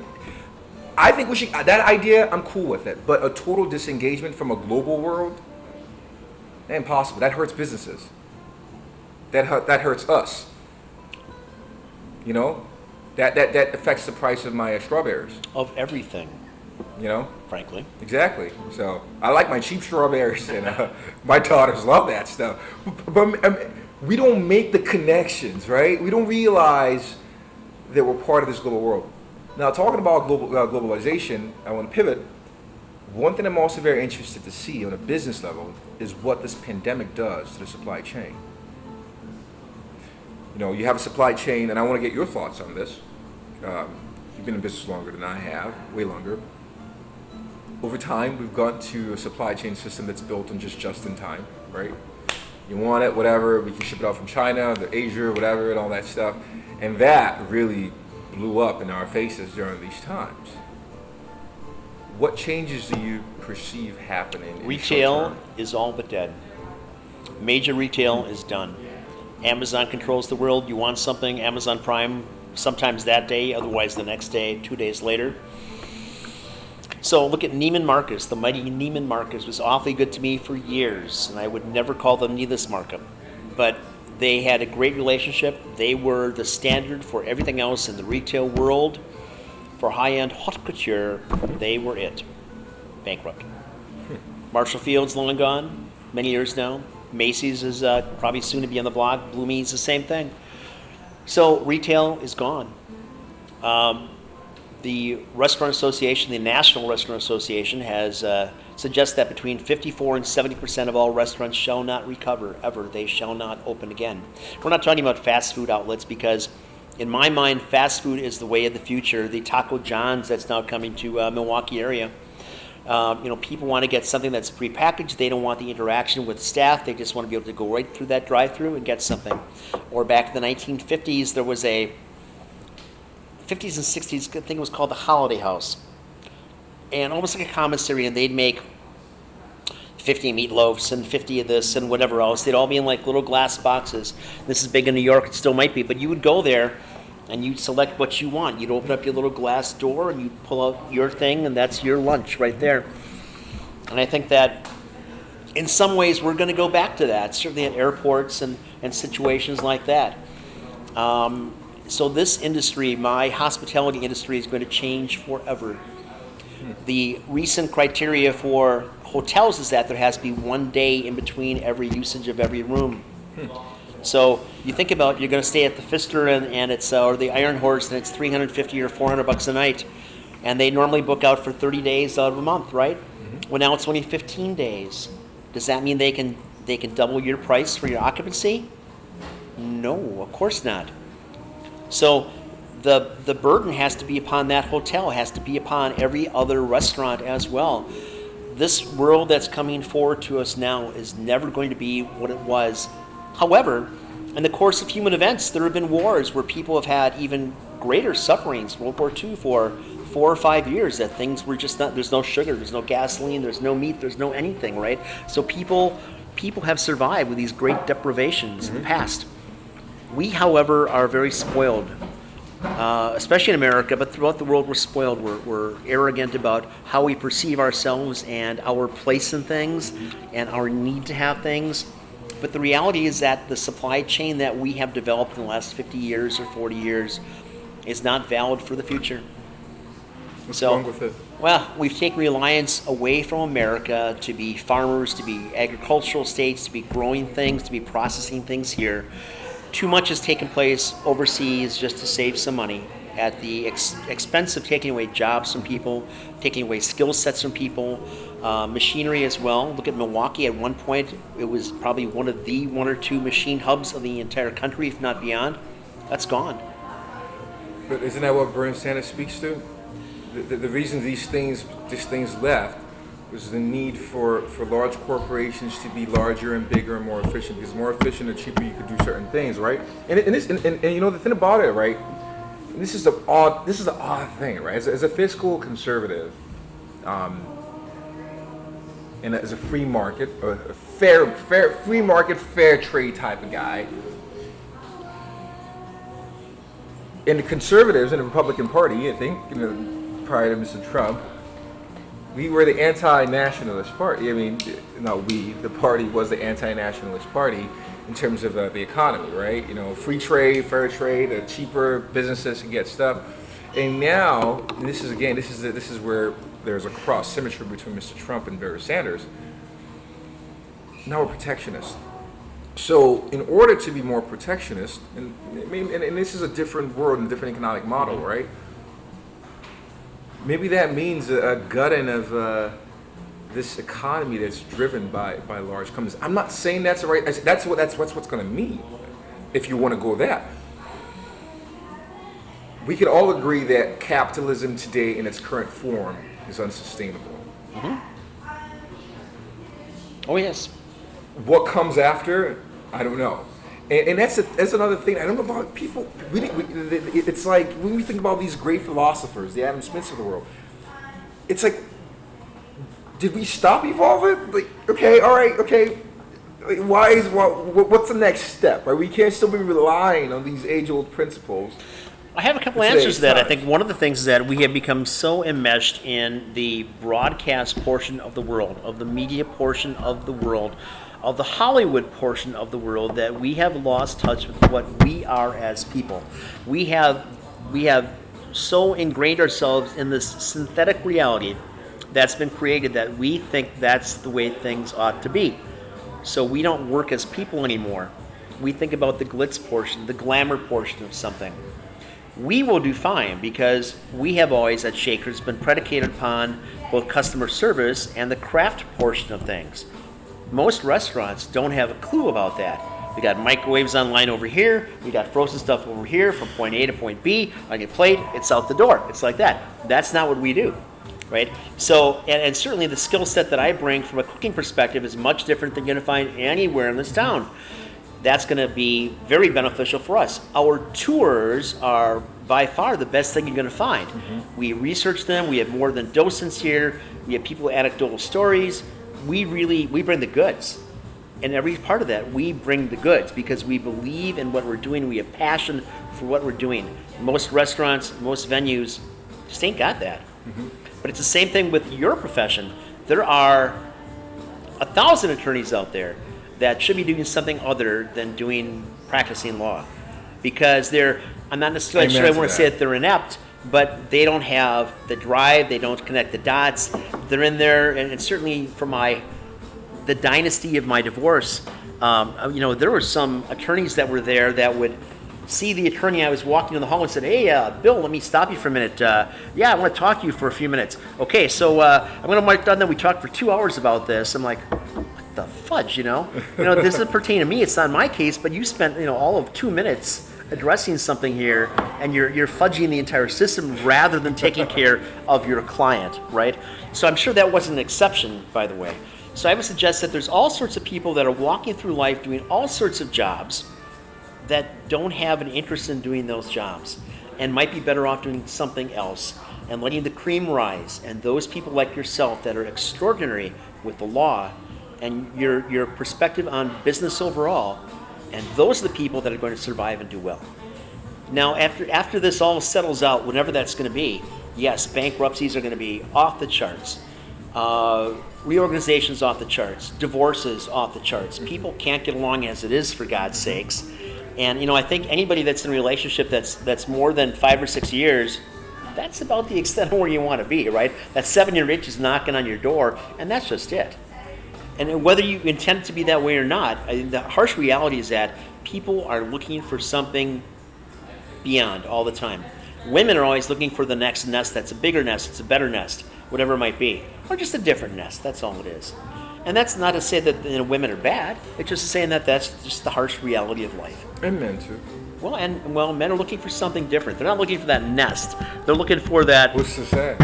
I think we should, that idea, I'm cool with it. But a total disengagement from a global world, impossible. That hurts businesses. That hurts us. That affects the price of my strawberries. Of everything. Frankly. Exactly. So I like my cheap strawberries, and my daughters love that stuff. But we don't make the connections, right? We don't realize that we're part of this global world. Now, talking about globalization, I want to pivot. One thing I'm also very interested to see on a business level is what this pandemic does to the supply chain. You have a supply chain, and I want to get your thoughts on this. You've been in business longer than I have, way longer. Over time, we've gone to a supply chain system that's built on just in time, right? You want it, whatever, we can ship it out from China, to Asia, whatever, and all that stuff. And that really blew up in our faces during these times. What changes do you perceive happening? Retail is all but dead. Major retail is done. Amazon controls the world. You want something, Amazon Prime, sometimes that day, otherwise the next day, 2 days later. So look at Neiman Marcus. The mighty Neiman Marcus was awfully good to me for years, and I would never call them Needless Market. But they had a great relationship. They were the standard for everything else in the retail world. For high-end haute couture, they were it. Bankrupt. Marshall Field's long gone, many years now. Macy's is probably soon to be on the block. Bloomie's the same thing. So retail is gone. The Restaurant Association, the National Restaurant Association, has suggests that between 54 and 70% of all restaurants shall not recover ever. They shall not open again. We're not talking about fast food outlets because, in my mind, fast food is the way of the future. The Taco John's that's now coming to Milwaukee area. People want to get something that's prepackaged. They don't want the interaction with staff. They just want to be able to go right through that drive-through and get something. Or back in the 1950s, there was a 50s and 60s, I think it was called the Holiday House. And almost like a commissary, and they'd make 50 meatloafs and 50 of this and whatever else. They'd all be in like little glass boxes. This is big in New York, it still might be, but you would go there and you'd select what you want. You'd open up your little glass door and you'd pull out your thing, and that's your lunch right there. And I think that in some ways we're going to go back to that, certainly at airports and situations like that. So this industry, my hospitality industry, is going to change forever. The recent criteria for hotels is that there has to be 1 day in between every usage of every room. So you think about, you're going to stay at the Pfister and it's or the Iron Horse, and it's $350 or $400 a night, and they normally book out for 30 days out of a month, right? Well, now it's only 15 days. Does that mean they can double your price for your occupancy? No, of course not. So the burden has to be upon that hotel, has to be upon every other restaurant as well. This world that's coming forward to us now is never going to be what it was. However, in the course of human events, there have been wars where people have had even greater sufferings. World War II for 4 or 5 years, that things were just not, there's no sugar, there's no gasoline, there's no meat, there's no anything, right? So people have survived with these great deprivations in the past. We, however, are very spoiled. Especially in America, but throughout the world we're spoiled. We're arrogant about how we perceive ourselves and our place in things and our need to have things. But the reality is that the supply chain that we have developed in the last 50 years or 40 years is not valid for the future. What's wrong with it? Well, we've taken reliance away from America to be farmers, to be agricultural states, to be growing things, to be processing things here. Too much has taken place overseas just to save some money at the expense of taking away jobs from people, taking away skill sets from people, machinery as well. Look at Milwaukee. At one point, it was probably one of the 1 or 2 machine hubs of the entire country, if not beyond. That's gone. But isn't that what Bernie Sanders speaks to? The reason these things left was the need for large corporations to be larger and bigger and more efficient. Because more efficient and cheaper, you could do certain things, right? And you know the thing about it, right? This is an odd thing, right? As a fiscal conservative, and as a free market, a free market, fair trade type of guy, and the conservatives in the Republican Party, I think, prior to Mr. Trump, we were the anti-nationalist party. I mean, not we, the party was the anti-nationalist party in terms of the economy, right? Free trade, fair trade, cheaper businesses can get stuff. And now, this is where there's a cross symmetry between Mr. Trump and Bernie Sanders. Now we're protectionist. So in order to be more protectionist, and this is a different world and different economic model, right? Maybe that means a gutting of this economy that's driven by large companies. I'm not saying that's the right. That's what's going to mean if you want to go that. We can all agree that capitalism today in its current form is unsustainable. Mm-hmm. Oh yes. What comes after, I don't know. And that's another thing. I don't know about people. It's like when we think about these great philosophers, the Adam Smiths of the world. It's like, did we stop evolving? Like, okay, all right, okay. What's the next step? Right? We can't still be relying on these age-old principles. I have a couple answers to that. I think one of the things is that we have become so enmeshed in the broadcast portion of the world, of the media portion of the world, of the Hollywood portion of the world, that we have lost touch with what we are as people. We have so ingrained ourselves in this synthetic reality that's been created that we think that's the way things ought to be. So we don't work as people anymore. We think about the glitz portion, the glamour portion of something. We will do fine because we have always at Shakers been predicated upon both customer service and the craft portion of things. Most restaurants don't have a clue about that. We got microwaves online over here. We got frozen stuff over here from point A to point B. On your plate, it's out the door. It's like that. That's not what we do, right? So, and certainly the skill set that I bring from a cooking perspective is much different than you're going to find anywhere in this town. That's going to be very beneficial for us. Our tours are by far the best thing you're going to find. We research them. We have more than docents here. We have people with anecdotal stories. We bring the goods. And every part of that, we bring the goods because we believe in what we're doing. We have passion for what we're doing. Most restaurants, most venues just ain't got that. But it's the same thing with your profession. There are 1,000 attorneys out there that should be doing something other than practicing law, because I'm not necessarily sure I want to say that they're inept, but they don't have the drive, they don't connect the dots. They're in there, and certainly for the dynasty of my divorce, there were some attorneys that were there that would see the attorney I was walking in the hall and said, "Hey, Bill, let me stop you for a minute. Yeah, I want to talk to you for a few minutes." Okay, so I'm going to mark down that we talked for 2 hours about this. I'm like, what the fudge, this doesn't pertain to me. It's not my case, but you spent, all of 2 minutes addressing something here, and you're fudging the entire system rather than taking care of your client, right? So I'm sure that wasn't an exception, by the way. So I would suggest that there's all sorts of people that are walking through life doing all sorts of jobs that don't have an interest in doing those jobs and might be better off doing something else and letting the cream rise. And those people like yourself that are extraordinary with the law and your perspective on business overall, and those are the people that are going to survive and do well. Now, after this all settles out, whenever that's going to be, yes, bankruptcies are going to be off the charts. Reorganizations off the charts. Divorces off the charts. People can't get along as it is, for God's sakes. And I think anybody that's in a relationship that's more than 5 or 6 years, that's about the extent of where you want to be, right? That 7-year itch is knocking on your door, and that's just it. And whether you intend it to be that way or not, the harsh reality is that people are looking for something beyond all the time. Women are always looking for the next nest that's a bigger nest, it's a better nest, whatever it might be, or just a different nest. That's all it is. And that's not to say that women are bad. It's just saying that that's just the harsh reality of life. And men too. Well, men are looking for something different. They're not looking for that nest. They're looking for that. What's to say?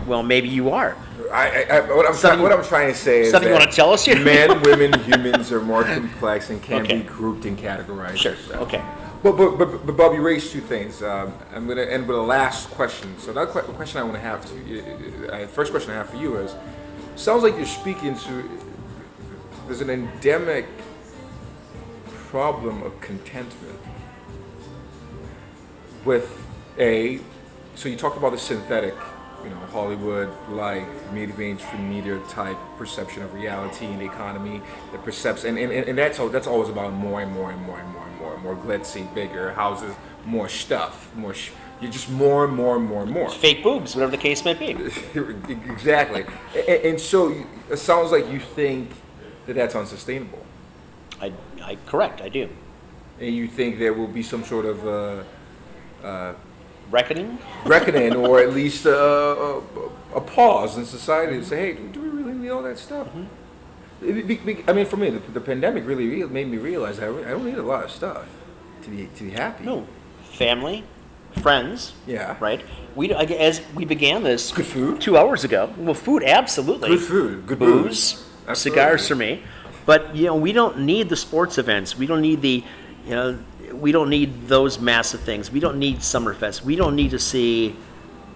Well, maybe you are. What I'm trying to say is something you want to tell us here? Men, women, humans are more complex and can be grouped and categorized. Sure. Okay. But Bob, you raised two things. I'm going to end with a last question. So that question I want to have to you, first question I have for you is, sounds like you're speaking to, there's an endemic problem of contentment with so you talked about the synthetic, Hollywood, like mainstream media type perception of reality and the economy, the perception, and that's always about more and more and more and more and more, more glitzy, bigger houses, more stuff, you're just more and more and more and more. Fake boobs, whatever the case might be. Exactly, and so it sounds like you think that that's unsustainable. Correct, I do. And you think there will be some sort of reckoning, or at least a pause in society to say, hey, do we really need all that stuff? Mm-hmm. I mean, for me, the pandemic really made me realize I don't need a lot of stuff to be happy. No, family, friends. Yeah. Right. As we began this, good food 2 hours ago. Well, food, absolutely. Good food, good booze, cigars for me. But we don't need the sports events. We don't need we don't need those massive things. We don't need Summerfest. We don't need to see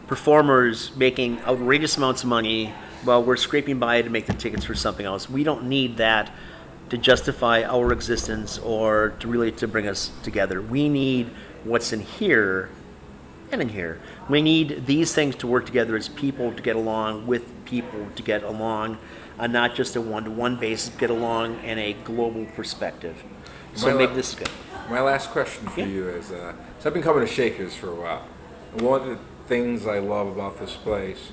performers making outrageous amounts of money while we're scraping by to make the tickets for something else. We don't need that to justify our existence or to bring us together. We need what's in here and in here. We need these things to work together as people to get along with people to get along, and not just a one-to-one basis, get along in a global perspective. So maybe this is good. My last question for you is, so I've been coming to Shakers for a while. And one of the things I love about this place,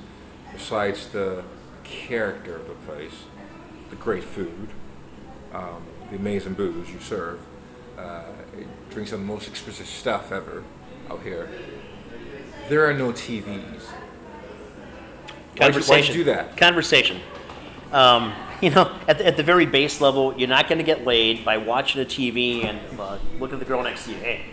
besides the character of the place, the great food, the amazing booze you serve, drink some of the most expensive stuff ever out here, there are no TVs. Why'd you do that? Conversation. At the very base level, you're not going to get laid by watching a TV and looking at the girl next to you. Hey,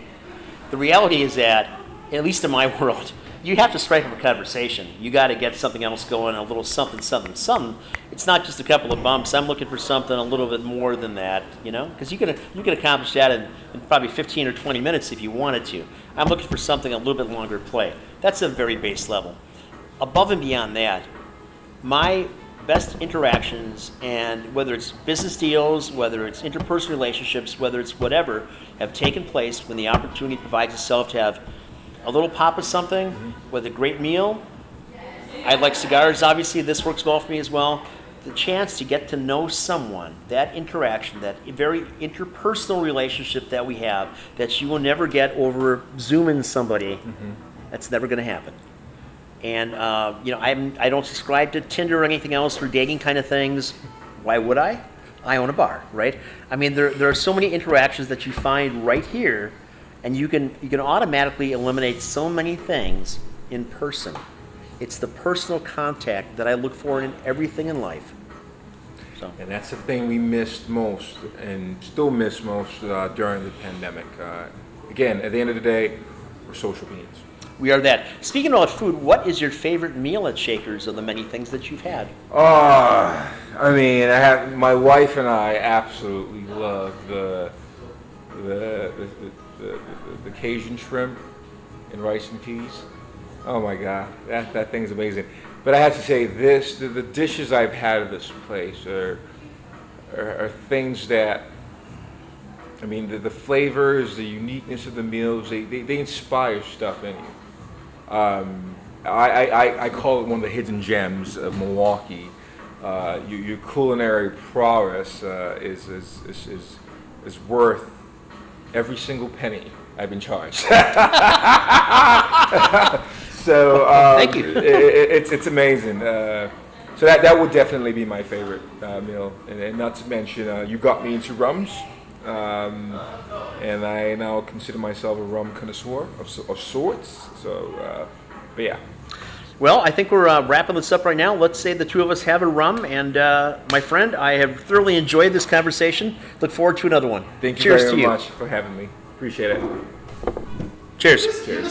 the reality is that, at least in my world, you have to strike up a conversation. You got to get something else going, a little something, something, something. It's not just a couple of bumps. I'm looking for something a little bit more than that, you know, because you can accomplish that in probably 15 or 20 minutes if you wanted to. I'm looking for something a little bit longer play. That's a very base level. Above and beyond that, my best interactions, and whether it's business deals, whether it's interpersonal relationships, whether it's whatever, have taken place when the opportunity provides itself to have a little pop of something with a great meal. I like cigars, obviously. This works well for me as well. The chance to get to know someone, that interaction, that very interpersonal relationship that we have, that you will never get over Zooming somebody, that's never going to happen. And you know, I don't subscribe to Tinder or anything else for dating kind of things. Why would I? I own a bar, right? I mean, there are so many interactions that you find right here, and you can automatically eliminate so many things in person. It's the personal contact that I look for in everything in life. So. And that's the thing we missed most, and still miss most during the pandemic. Again, at the end of the day, we're social beings. We are that. Speaking about food, what is your favorite meal at Shaker's of the many things that you've had? I mean, my wife and I absolutely love the Cajun shrimp and rice and peas. Oh my God, that thing's amazing. But I have to say this: the dishes I've had at this place are things that, I mean, the flavors, the uniqueness of the meals, they inspire stuff in you. I call it one of the hidden gems of Milwaukee. Your culinary prowess is worth every single penny I've been charged. So thank you. It's amazing. So that would definitely be my favorite meal, and not to mention you got me into rums, and I now consider myself a rum connoisseur of sorts. So, but yeah. Well, I think we're wrapping this up right now. Let's say the two of us have a rum, and my friend, I have thoroughly enjoyed this conversation. Look forward to another one. Thank you Cheers very to you. much for having me. Appreciate it. Cheers. Cheers.